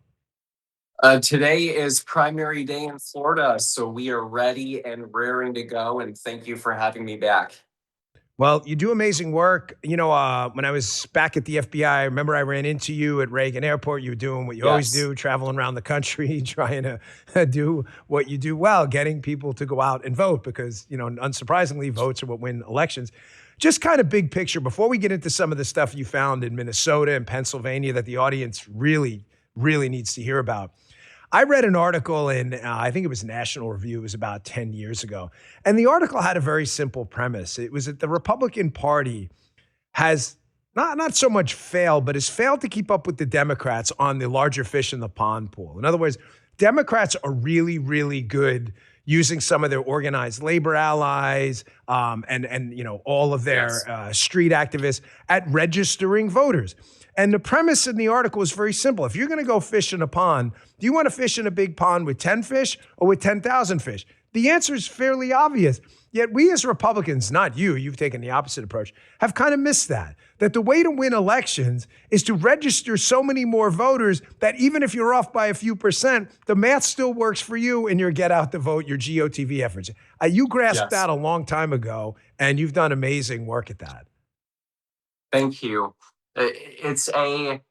Today is primary day in Florida, so we are ready and raring to go, and thank you for having me back. Well, you do amazing work. You know, when I was back at the FBI, I remember I ran into you at Reagan Airport. You were doing what you always do, traveling around the country, trying to do what you do well, getting people to go out and vote because, you know, unsurprisingly, votes are what win elections. Just kind of big picture, before we get into some of the stuff you found in Minnesota and Pennsylvania that the audience really, really needs to hear about. I read an article in, I think it was National Review, it was about 10 years ago. And the article had a very simple premise. It was that the Republican Party has not so much failed, but has failed to keep up with the Democrats on the larger fish in the pond pool. In other words, Democrats are really, really good using some of their organized labor allies and you know, all of their street activists at registering voters. And the premise in the article is very simple. If you're going to go fish in a pond, do you want to fish in a big pond with 10 fish or with 10,000 fish? The answer is fairly obvious. Yet we as Republicans, not you, you've taken the opposite approach, have kind of missed that the way to win elections is to register so many more voters that even if you're off by a few percent, the math still works for you in your get out the vote, your GOTV efforts. You grasped that a long time ago, and you've done amazing work at that. Thank you. It's a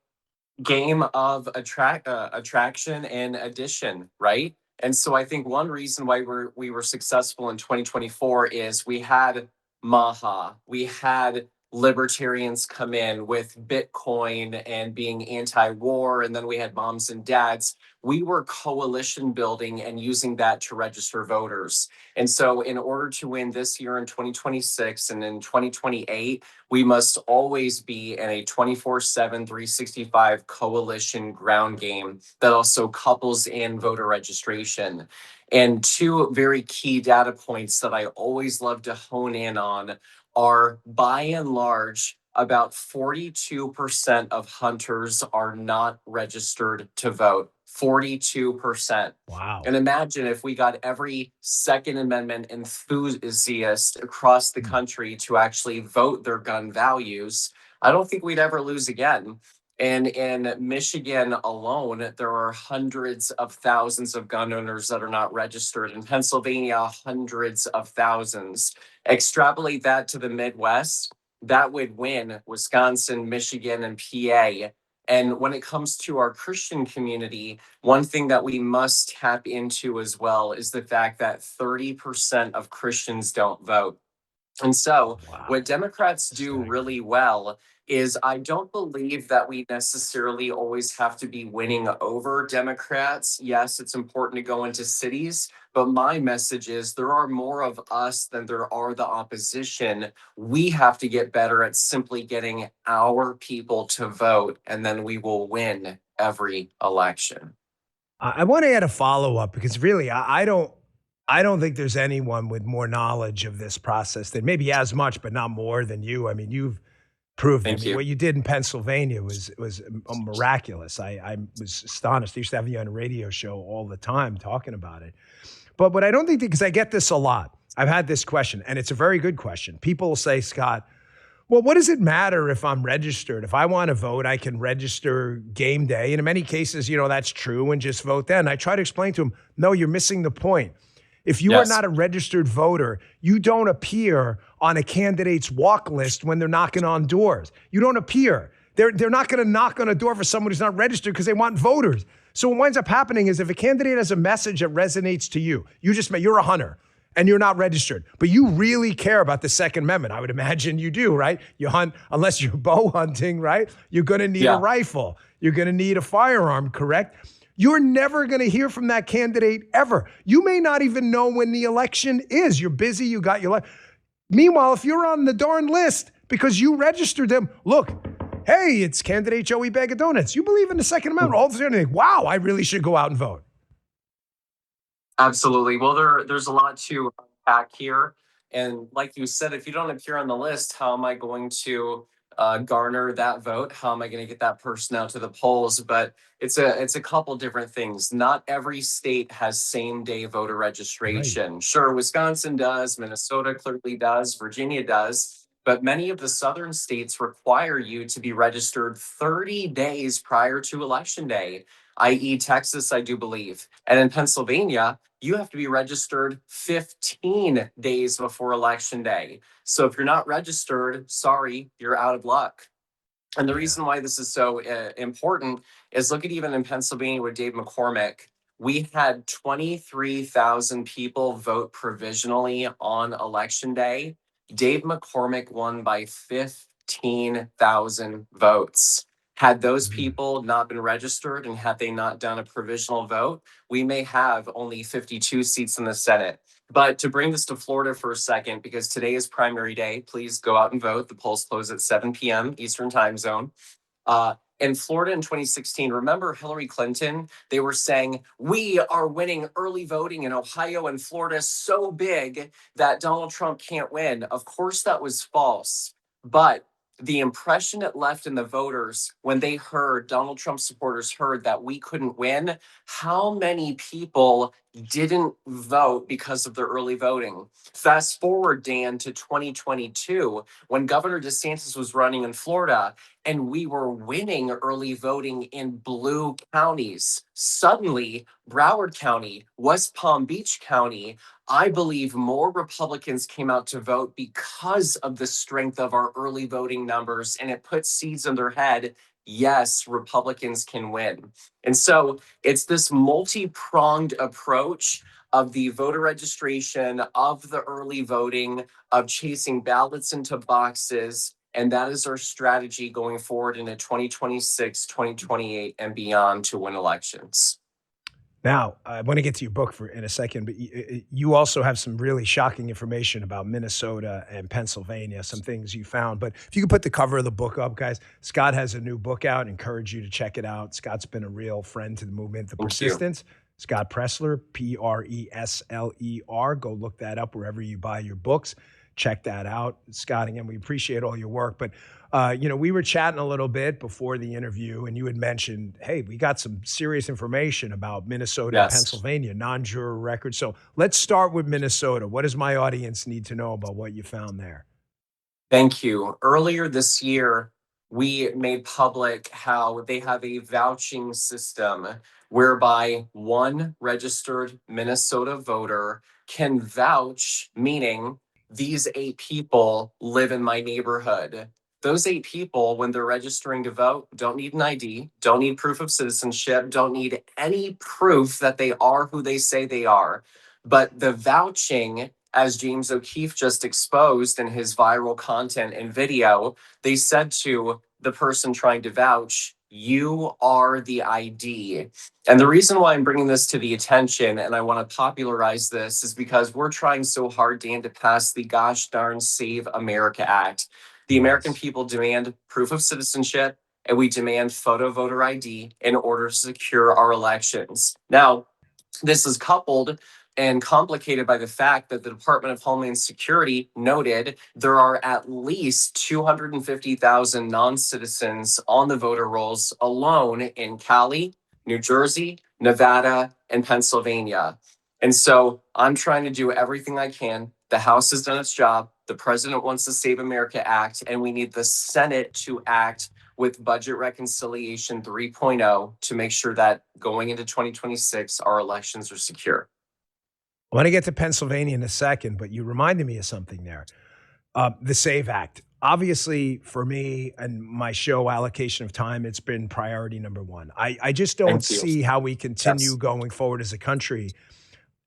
game of attraction and addition, right? And so I think one reason why we were successful in 2024 is we had Maha, we had libertarians come in with Bitcoin and being anti-war, and then we had moms and dads. We were coalition building and using that to register voters. And so in order to win this year in 2026 and in 2028, we must always be in a 24/7, 365 coalition ground game that also couples in voter registration. And two very key data points that I always love to hone in on are, by and large, about 42% of hunters are not registered to vote. 42%. Wow. And imagine if we got every Second Amendment enthusiast across the country to actually vote their gun values. I don't think we'd ever lose again. And in Michigan alone, there are hundreds of thousands of gun owners that are not registered. In Pennsylvania, hundreds of thousands. Extrapolate that to the Midwest, that would win Wisconsin, Michigan, and PA. And when it comes to our Christian community, one thing that we must tap into as well is the fact that 30% of Christians don't vote. And so what Democrats do really well is I don't believe that we necessarily always have to be winning over Democrats. Yes, it's important to go into cities, but my message is there are more of us than there are the opposition. We have to get better at simply getting our people to vote, and then we will win every election. I want to add a follow-up because really, I don't think there's anyone with more knowledge of this process than maybe as much, but not more than you. I mean, you've proved it. What you did in Pennsylvania was miraculous. I was astonished. I used to have you on a radio show all the time talking about it. But what I don't think, because I get this a lot, I've had this question, and it's a very good question. People will say, Scott, well, what does it matter if I'm registered? If I want to vote, I can register game day. And in many cases, you know, that's true, and just vote then. I try to explain to them, no, you're missing the point. If you are not a registered voter, you don't appear on a candidate's walk list when they're knocking on doors. You don't appear. They're not going to knock on a door for someone who's not registered because they want voters. So what winds up happening is if a candidate has a message that resonates to you, you're a hunter and you're not registered, but you really care about the Second Amendment. I would imagine you do, right? You hunt, unless you're bow hunting, right? You're going to need a rifle. You're going to need a firearm, correct? You're never going to hear from that candidate ever. You may not even know when the election is. You're busy. You got your life. Meanwhile, if you're on the darn list because you registered them, look, hey, it's candidate Joey Bag of Donuts. You believe in the Second Amendment. All of a sudden, you think, wow, I really should go out and vote. Absolutely. Well, there's a lot to unpack here. And like you said, if you don't appear on the list, how am I going to garner that vote? How am I going to get that person out to the polls? But it's a couple different things. Not every state has same day voter registration. Right. Sure, Wisconsin does, Minnesota clearly does, Virginia does. But many of the southern states require you to be registered 30 days prior to Election Day, i.e. Texas, I do believe. And in Pennsylvania, you have to be registered 15 days before Election Day. So if you're not registered, sorry, you're out of luck. And the reason why this is so important is look at even in Pennsylvania with Dave McCormick, we had 23,000 people vote provisionally on Election Day. Dave McCormick won by 15,000 votes. Had those people not been registered and had they not done a provisional vote, we may have only 52 seats in the Senate. But to bring this to Florida for a second, because today is primary day, please go out and vote. The polls close at 7 p.m. Eastern time zone. In Florida in 2016, remember Hillary Clinton? They were saying, we are winning early voting in Ohio and Florida so big that Donald Trump can't win. Of course, that was false. But the impression it left in the voters when they heard, Donald Trump supporters heard that we couldn't win, how many people didn't vote because of their early voting? Fast forward, Dan, to 2022, when Governor DeSantis was running in Florida and we were winning early voting in blue counties. Suddenly, Broward County, West Palm Beach County, I believe more Republicans came out to vote because of the strength of our early voting numbers, and it put seeds in their head. Yes, Republicans can win. And so it's this multi-pronged approach of the voter registration, of the early voting, of chasing ballots into boxes. And that is our strategy going forward into 2026, 2028, and beyond to win elections. Now, I want to get to your book in a second, but you also have some really shocking information about Minnesota and Pennsylvania, some things you found. But if you could put the cover of the book up, guys. Scott has a new book out. Encourage you to check it out. Scott's been a real friend to the movement, The Persistence. Scott Presler, Presler. Go look that up wherever you buy your books. Check that out. Scott, again, we appreciate all your work. But, we were chatting a little bit before the interview, and you had mentioned, hey, we got some serious information about Minnesota and Pennsylvania, non-juror records. So let's start with Minnesota. What does my audience need to know about what you found there? Thank you. Earlier this year, we made public how they have a vouching system whereby one registered Minnesota voter can vouch, meaning these 8 people live in my neighborhood. Those 8 people, when they're registering to vote, don't need an ID, don't need proof of citizenship, don't need any proof that they are who they say they are. But the vouching, as James O'Keefe just exposed in his viral content and video, they said to the person trying to vouch, you are the ID. And the reason why I'm bringing this to the attention and I want to popularize this is because we're trying so hard, Dan, to pass the gosh darn Save America Act. The American people demand proof of citizenship and we demand photo voter ID in order to secure our elections. Now, this is coupled and complicated by the fact that the Department of Homeland Security noted there are at least 250,000 non-citizens on the voter rolls alone in Cali, New Jersey, Nevada, and Pennsylvania. And so I'm trying to do everything I can. The House has done its job. The president wants the Save America Act, and we need the Senate to act with Budget Reconciliation 3.0 to make sure that going into 2026, our elections are secure. I want to get to Pennsylvania in a second, but you reminded me of something there. The SAVE Act. obviously, for me and my show allocation of time, it's been priority number one. I just don't see how we continue going forward as a country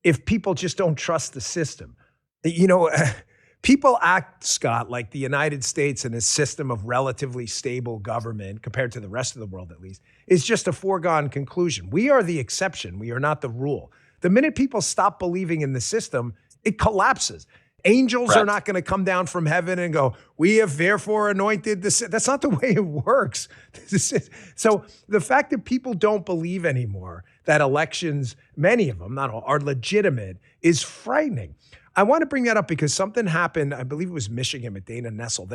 if people just don't trust the system. You know, people act, Scott, like the United States and a system of relatively stable government, compared to the rest of the world at least, is just a foregone conclusion. We are the exception. We are not the rule. The minute people stop believing in the system, it collapses. Angels are not going to come down from heaven and go, we have therefore anointed the. That's not the way it works. So the fact that people don't believe anymore that elections, many of them, not all, are legitimate is frightening. I want to bring that up because something happened. I believe it was Michigan with Dana Nessel.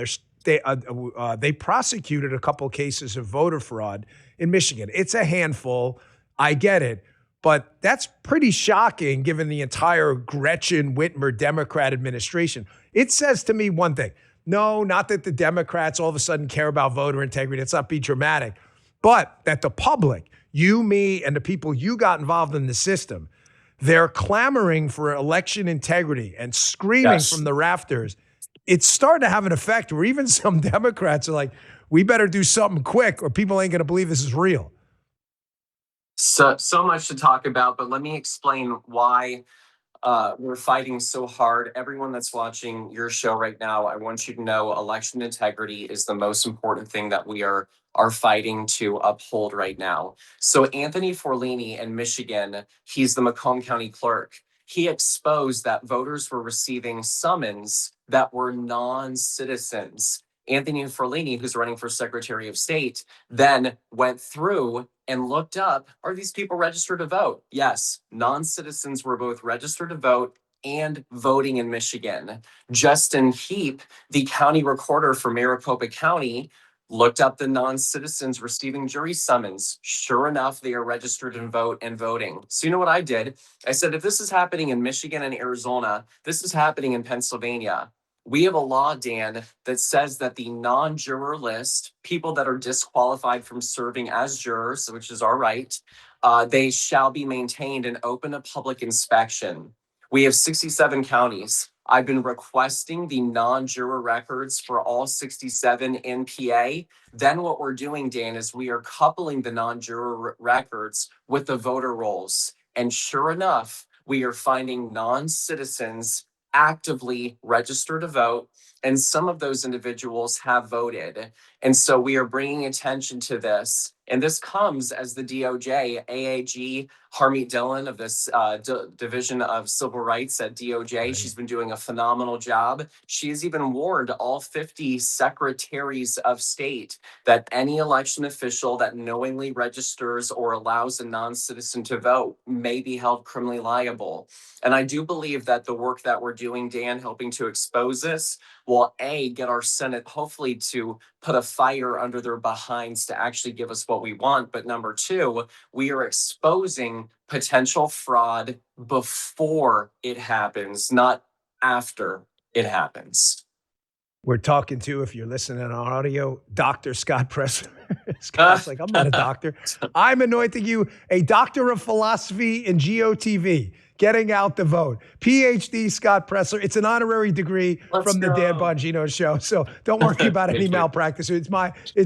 They prosecuted a couple cases of voter fraud in Michigan. It's a handful. I get it. But that's pretty shocking given the entire Gretchen Whitmer Democrat administration. It says to me one thing. No, not that the Democrats all of a sudden care about voter integrity. Let's not be dramatic. But that the public, you, me, and the people you got involved in the system, they're clamoring for election integrity and screaming from the rafters. It's starting to have an effect where even some Democrats are like, we better do something quick or people ain't going to believe this is real. So much to talk about, but let me explain why we're fighting so hard. Everyone that's watching your show right now, I want you to know election integrity is the most important thing that we are fighting to uphold right now. So Anthony Forlini in Michigan, he's the Macomb County clerk. He exposed that voters were receiving summons that were non-citizens. Anthony Forlini, who's running for Secretary of State, then went through and looked up, are these people registered to vote? Yes, non-citizens were both registered to vote and voting in Michigan. Justin Heap, the county recorder for Maricopa County, looked up the non-citizens receiving jury summons. Sure enough, they are registered to vote and voting. So you know what I did? I said, if this is happening in Michigan and Arizona, this is happening in Pennsylvania. We have a law, Dan, that says that the non-juror list, people that are disqualified from serving as jurors, which is our right, they shall be maintained and open to public inspection. We have 67 counties. I've been requesting the non-juror records for all 67 in PA. Then what we're doing, Dan, is we are coupling the non-juror records with the voter rolls. And sure enough, we are finding non-citizens actively register to vote, and some of those individuals have voted. And so we are bringing attention to this. And this comes as the DOJ, AAG, Harmeet Dillon of this Division of Civil Rights at DOJ. She's been doing a phenomenal job. She has even warned all 50 secretaries of state that any election official that knowingly registers or allows a non-citizen to vote may be held criminally liable. And I do believe that the work that we're doing, Dan, helping to expose this, will A, get our Senate hopefully to put a fire under their behinds to actually give us what we want. But number two, we are exposing potential fraud before it happens, not after it happens. We're talking to, if you're listening on audio, Dr. Scott Presser. Scott's like, I'm not a doctor. I'm anointing you a doctor of philosophy in GOTV, getting out the vote. PhD Scott Presser. It's an honorary degree from the Dan Bongino show. So don't worry about any malpractice. It's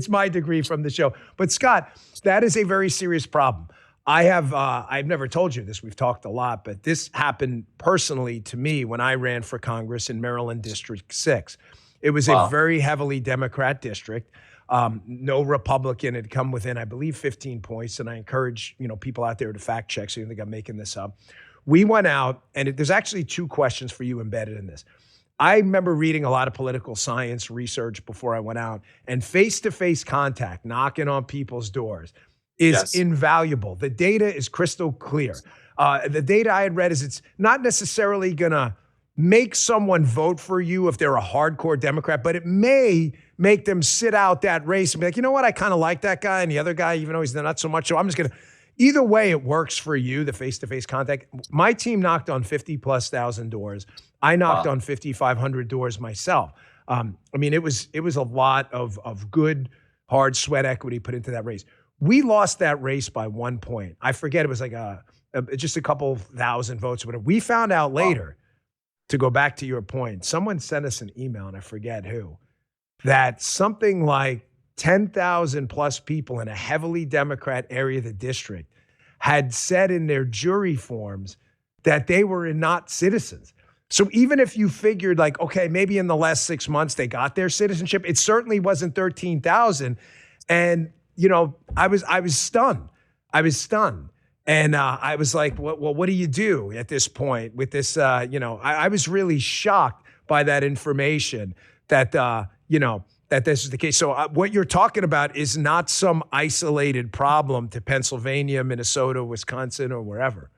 my degree from the show. But Scott, that is a very serious problem. I've never told you this. We've talked a lot, but this happened personally to me when I ran for Congress in Maryland District 6. It was a very heavily Democrat district. No Republican had come within, I believe, 15 points. And I encourage, people out there to fact check, so you think I'm making this up. We went out, and there's actually two questions for you embedded in this. I remember reading a lot of political science research before I went out, and face-to-face contact, knocking on people's doors, is invaluable. The data is crystal clear. The data I had read is it's not necessarily going to make someone vote for you if they're a hardcore Democrat, but it may make them sit out that race and be like, you know what, I kind of like that guy, and the other guy, even though he's not so much, so I'm just going to. Either way, it works for you, the face-to-face contact. My team knocked on 50,000+ doors. I knocked on 5,500 doors myself. It was a lot of good, hard sweat equity put into that race. We lost that race by 1 point. I forget, it was like just a couple thousand votes or whatever. We found out later, to go back to your point, someone sent us an email, and I forget who, that something like 10,000 plus people in a heavily Democrat area of the district had said in their jury forms that they were not citizens. So even if you figured like, okay, maybe in the last 6 months they got their citizenship, it certainly wasn't 13,000. And, you know, I was stunned. I was stunned. And I was like, well, what do you do at this point with this? I was really shocked by that information that, that this is the case. So what you're talking about is not some isolated problem to Pennsylvania, Minnesota, Wisconsin, or wherever.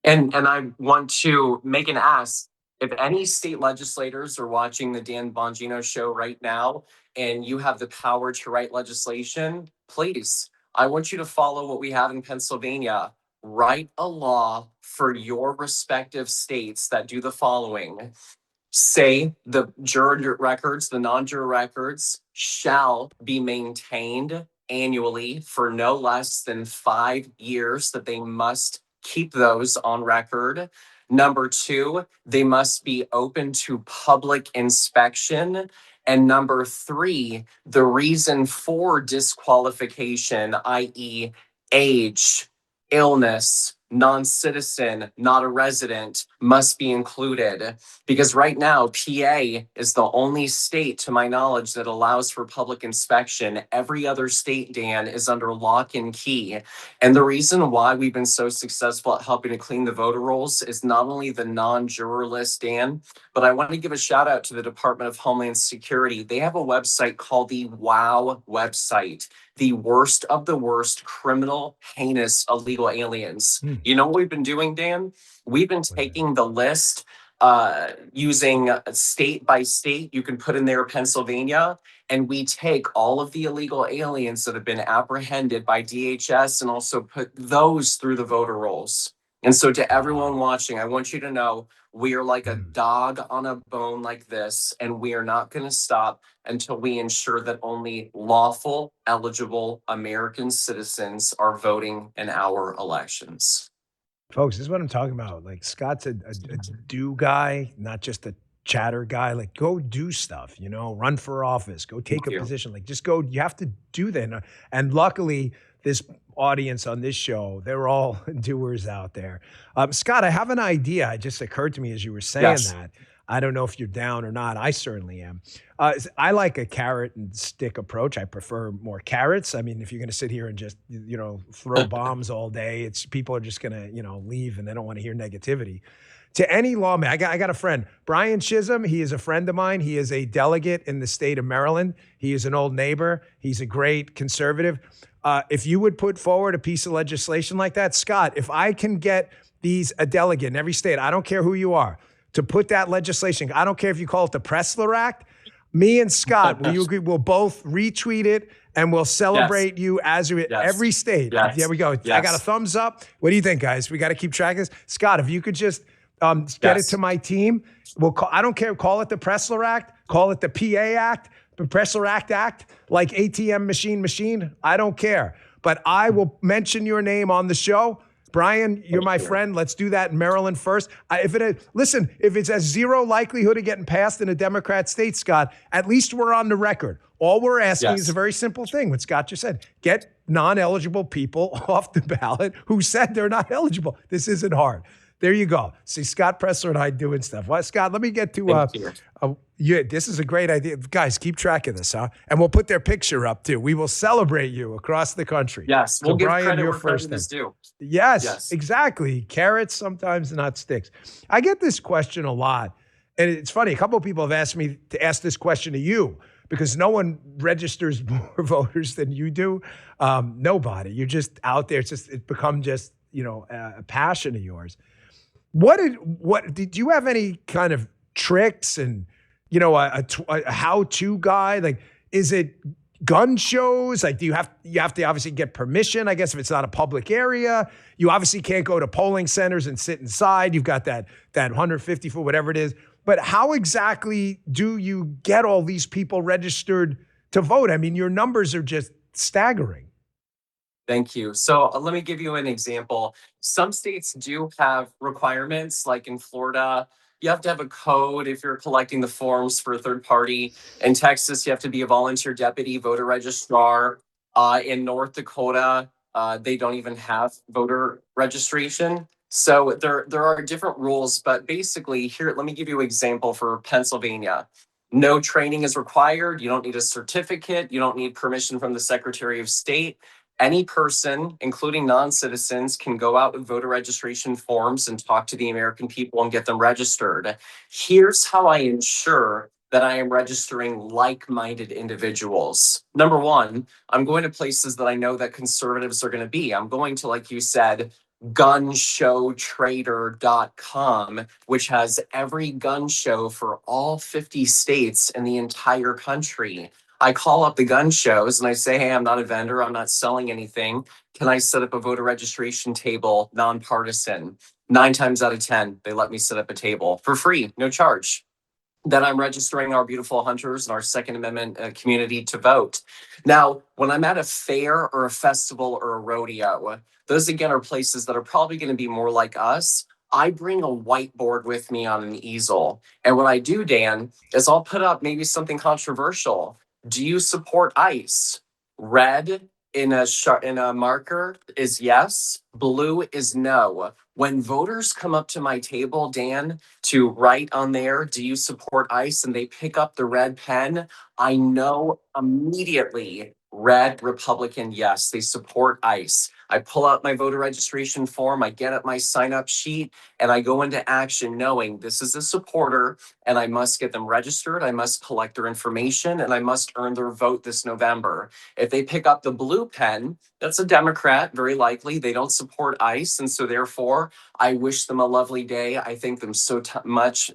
And I want to make an ask. If any state legislators are watching the Dan Bongino show right now and you have the power to write legislation, please, I want you to follow what we have in Pennsylvania. Write a law for your respective states that do the following. Say the juror records, the non-juror records shall be maintained annually for no less than 5 years, that they must keep those on record. Number 2, they must be open to public inspection. And number 3, the reason for disqualification, i.e. age, illness, non-citizen, not a resident, must be included. Because right now, PA is the only state, to my knowledge, that allows for public inspection. Every other state, Dan, is under lock and key. And the reason why we've been so successful at helping to clean the voter rolls is not only the non-juror list, Dan, but I want to give a shout out to the Department of Homeland Security. They have a website called the WOW website. The worst of the worst criminal, heinous, illegal aliens. You know what we've been doing, Dan? We've been taking the list using state by state. You can put in there Pennsylvania, and we take all of the illegal aliens that have been apprehended by DHS and also put those through the voter rolls. And so to everyone watching, I want you to know we are like a dog on a bone like this, and we are not going to stop until we ensure that only lawful, eligible American citizens are voting in our elections. Folks, this is what I'm talking about. Like, Scott's a do guy, not just a chatter guy. Like, go do stuff, run for office, go take a position. Like, just go. You have to do that. And luckily, this audience on this show, they're all doers out there. Scott, I have an idea. It just occurred to me as you were saying that. I don't know if you're down or not. I certainly am. I like a carrot and stick approach. I prefer more carrots. I mean, if you're going to sit here and just, throw bombs all day, people are just going to, leave, and they don't want to hear negativity. To any lawman, I got a friend, Brian Chisholm. He is a friend of mine. He is a delegate in the state of Maryland. He is an old neighbor. He's a great conservative. If you would put forward a piece of legislation like that, Scott, if I can get a delegate in every state, I don't care who you are, to put that legislation, I don't care if you call it the Pressler Act, me and Scott, will you agree, we'll both retweet it and we'll celebrate you as every state. There we go. I got a thumbs up. What do you think, guys? We got to keep track of this. Scott, if you could just get it to my team, I don't care, call it the Pressler Act, call it the PA Act, the Pressler Act, like ATM machine. I don't care. But I will mention your name on the show. Brian, you're my friend. Let's do that in Maryland first. If it's a zero likelihood of getting passed in a Democrat state, Scott, at least we're on the record. All we're asking is a very simple thing, what Scott just said. get non-eligible people off the ballot who said they're not eligible. This isn't hard. There you go. See, Scott Pressler and I doing stuff. Well, Scott, let me get to this is a great idea. Guys, keep track of this, huh? And we'll put their picture up, too. We will celebrate you across the country. Yes, so we'll give Brian, credit you're where first. credit is due. Yes, exactly. Carrots, sometimes not sticks. I get this question a lot. And it's funny. A couple of people have asked me to ask this question to you because no one registers more voters than you do. Nobody. You're just out there. It's become just, a passion of yours. Did you have any kind of tricks and, a how-to guy? Like, is it gun shows? Like, do you have to obviously get permission? I guess if it's not a public area, you obviously can't go to polling centers and sit inside. You've got that 150 foot, whatever it is. But how exactly do you get all these people registered to vote? I mean, your numbers are just staggering. Thank you. So let me give you an example. Some states do have requirements, like in Florida, you have to have a code if you're collecting the forms for a third party. In Texas, you have to be a volunteer deputy voter registrar. In North Dakota, they don't even have voter registration. So there are different rules, but basically here, let me give you an example for Pennsylvania. No training is required. You don't need a certificate. You don't need permission from the Secretary of State. Any person, including non-citizens, can go out with voter registration forms and talk to the American people and get them registered. Here's how I ensure that I am registering like-minded individuals. Number one, I'm going to places that I know that conservatives are going to be. I'm going to, like you said, gunshowtrader.com, which has every gun show for all 50 states in the entire country. I call up the gun shows and I say, hey, I'm not a vendor. I'm not selling anything. Can I set up a voter registration table, nonpartisan? 9 times out of 10, they let me set up a table for free, no charge. Then I'm registering our beautiful hunters and our Second Amendment community to vote. Now, when I'm at a fair or a festival or a rodeo, those again are places that are probably going to be more like us. I bring a whiteboard with me on an easel. And what I do, Dan, is I'll put up maybe something controversial. Do you support ICE? Red in a marker is yes, blue is no. When voters come up to my table, Dan, to write on there, do you support ICE? And they pick up the red pen, I know immediately, red Republican, yes, they support ICE. I pull out my voter registration form, I get up my sign-up sheet, and I go into action knowing this is a supporter, and I must get them registered, I must collect their information, and I must earn their vote this November. If they pick up the blue pen, that's a Democrat, very likely. They don't support ICE, and so therefore, I wish them a lovely day. I thank them so much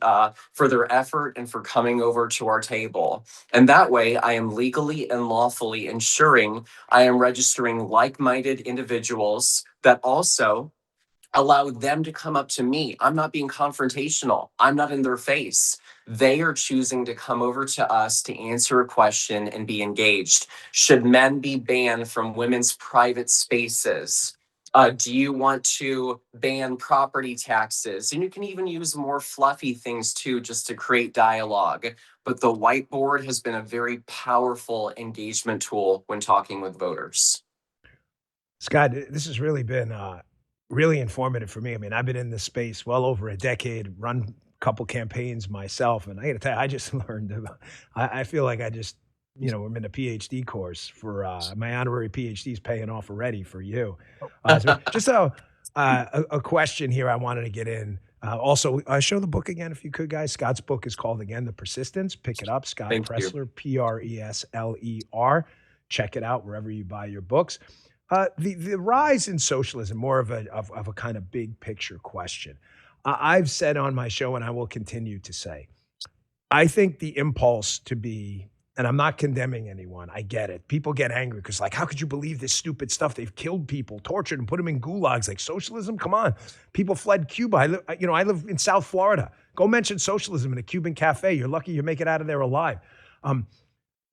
for their effort and for coming over to our table. And that way, I am legally and lawfully ensuring I am registering like-minded individuals that also allow them to come up to me. I'm not being confrontational. I'm not in their face. They are choosing to come over to us to answer a question and be engaged. Should men be banned from women's private spaces? Do you want to ban property taxes? And you can even use more fluffy things too, just to create dialogue. But the whiteboard has been a very powerful engagement tool when talking with voters. Scott, this has really been really informative for me. I mean, I've been in this space well over a decade, run a couple campaigns myself, and I got to tell you, I just learned about, I feel like I just, I'm in a PhD course for my honorary PhD is paying off already for you. So just a question here I wanted to get in. Also, show the book again if you could, guys. Scott's book is called, again, The Persistence. Pick it up. Scott Presler, Presler. Check it out wherever you buy your books. The rise in socialism, more of a kind of big picture question. I've said on my show, and I will continue to say, I think the impulse to be, and I'm not condemning anyone, I get it. People get angry because, like, how could you believe this stupid stuff? They've killed people, tortured, and put them in gulags. Like, socialism? Come on. People fled Cuba. I live in South Florida. Go mention socialism in a Cuban cafe. You're lucky you make it out of there alive.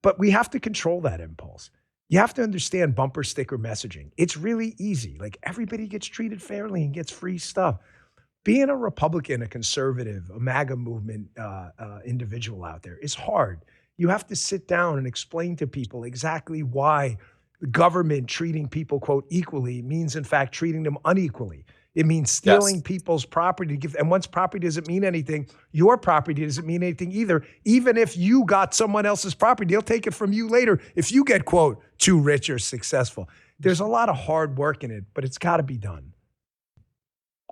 But we have to control that impulse. You have to understand bumper sticker messaging. It's really easy. Like, everybody gets treated fairly and gets free stuff. Being a Republican, a conservative, a MAGA movement individual out there is hard. You have to sit down and explain to people exactly why the government treating people, quote, equally means, in fact, treating them unequally. It means stealing people's property. And once property doesn't mean anything, your property doesn't mean anything either. Even if you got someone else's property, they'll take it from you later if you get, quote, too rich or successful. There's a lot of hard work in it, but it's got to be done.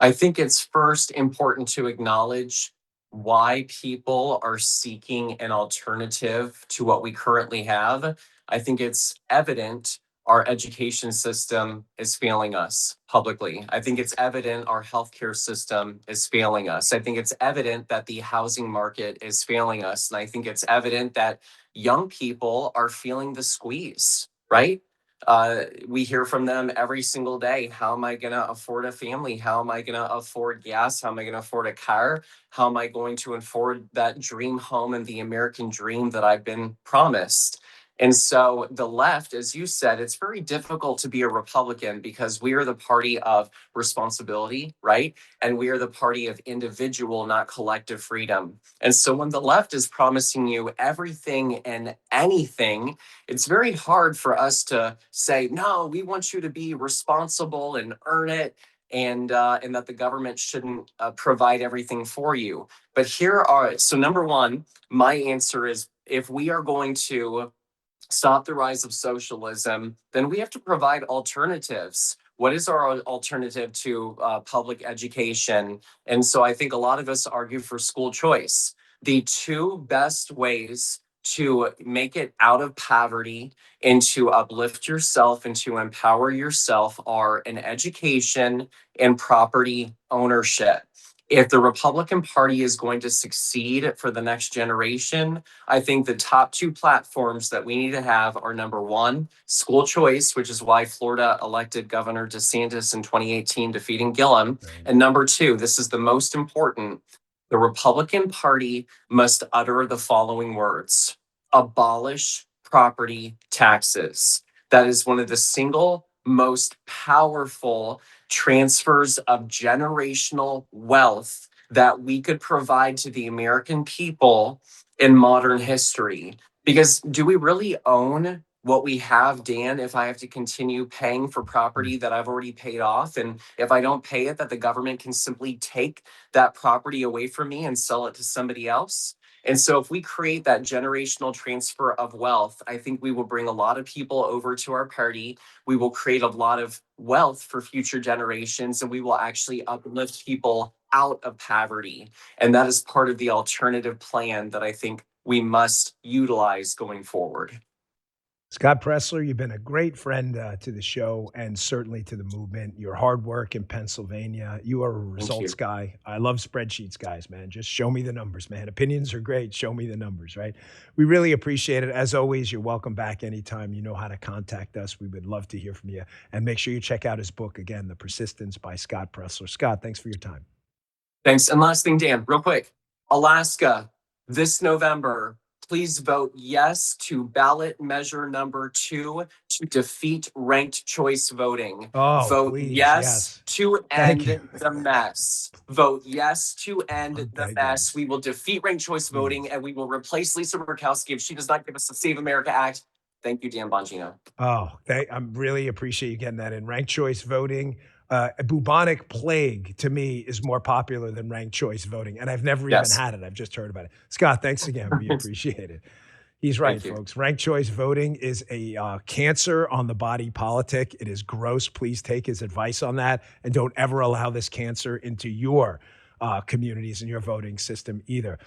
I think it's first important to acknowledge why people are seeking an alternative to what we currently have. I think it's evident our education system is failing us publicly. I think it's evident our healthcare system is failing us. I think it's evident that the housing market is failing us. And I think it's evident that young people are feeling the squeeze, right? We hear from them every single day. How am I going to afford a family? How am I going to afford gas? How am I going to afford a car? How am I going to afford that dream home and the American dream that I've been promised? And so the left, as you said, it's very difficult to be a Republican because we are the party of responsibility, right? And we are the party of individual, not collective freedom. And so when the left is promising you everything and anything, it's very hard for us to say, no, we want you to be responsible and earn it, and that the government shouldn't provide everything for you. But so number one, my answer is, if we are going to stop the rise of socialism, then we have to provide alternatives. What is our alternative to public education? And so I think a lot of us argue for school choice. The two best ways to make it out of poverty and to uplift yourself and to empower yourself are an education and property ownership. If the Republican Party is going to succeed for the next generation, I think the top two platforms that we need to have are, number one, school choice, which is why Florida elected Governor DeSantis in 2018, defeating Gillum. And number two, this is the most important, the Republican Party must utter the following words: abolish property taxes. That is one of the single most powerful transfers of generational wealth that we could provide to the American people in modern history. Because do we really own what we have, Dan, if I have to continue paying for property that I've already paid off? And if I don't pay it, that the government can simply take that property away from me and sell it to somebody else? And so if we create that generational transfer of wealth, I think we will bring a lot of people over to our party. We will create a lot of wealth for future generations, and we will actually uplift people out of poverty. And that is part of the alternative plan that I think we must utilize going forward. Scott Presler, you've been a great friend to the show and certainly to the movement. Your hard work in Pennsylvania. You are a results guy. I love spreadsheets, guys, man. Just show me the numbers, man. Opinions are great. Show me the numbers, right? We really appreciate it. As always, you're welcome back anytime. You know how to contact us. We would love to hear from you. And make sure you check out his book, again, The Persistence by Scott Presler. Scott, thanks for your time. Thanks. And last thing, Dan, real quick. Alaska, this November, please vote yes to ballot measure number 2 to defeat ranked choice voting. Vote please, yes to end the mess. Vote yes to end the mess. We will defeat ranked choice voting, and we will replace Lisa Murkowski if she does not give us the Save America Act. Thank you, Dan Bongino. I really appreciate you getting that in. Ranked choice voting. Bubonic plague, to me, is more popular than ranked choice voting. And I've never even had it. I've just heard about it. Scott, thanks again. We appreciate it. He's right, folks. Ranked choice voting is a cancer on the body politic. It is gross. Please take his advice on that. And don't ever allow this cancer into your communities and your voting system either.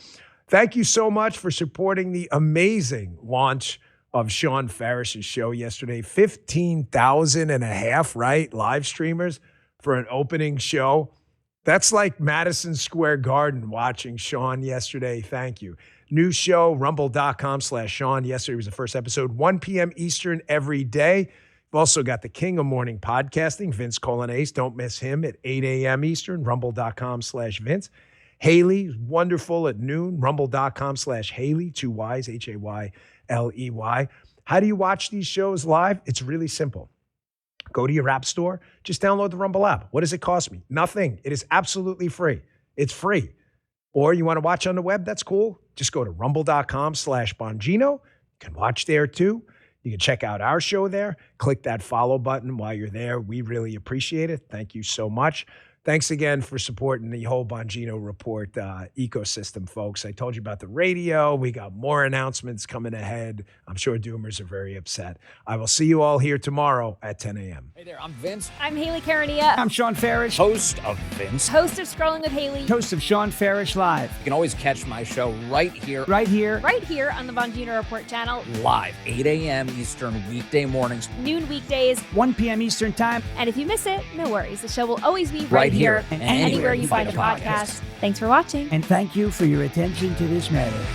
Thank you so much for supporting the amazing launch of Sean Farrish's show yesterday. 15,500, right? Live streamers for an opening show. That's like Madison Square Garden watching Sean yesterday. Thank you. New show, rumble.com/Sean. Yesterday was the first episode, 1 p.m. Eastern every day. We've also got the king of morning podcasting, Vince Colonnese. Don't miss him at 8 a.m. Eastern, rumble.com/Vince. Haley, wonderful at noon, rumble.com/Haley, 2 Y's, Hayley. How do you watch these shows live? It's really simple. Go to your app store. Just download the Rumble app. What does it cost me? Nothing. It is absolutely free. It's free. Or you want to watch on the web? That's cool. Just go to rumble.com/Bongino. You can watch there too. You can check out our show there. Click that follow button while you're there. We really appreciate it. Thank you so much. Thanks again for supporting the whole Bongino Report ecosystem, folks. I told you about the radio. We got more announcements coming ahead. I'm sure Doomers are very upset. I will see you all here tomorrow at 10 a.m. Hey there, I'm Vince. I'm Haley Carania. I'm Sean Farish, host of Vince. Host of Scrolling with Haley. Host of Sean Farish Live. You can always catch my show right here. Right here on the Bongino Report channel. Live, 8 a.m. Eastern, weekday mornings. Noon weekdays. 1 p.m. Eastern time. And if you miss it, no worries. The show will always be right here and anywhere you find a podcast. Thanks for watching. And thank you for your attention to this matter.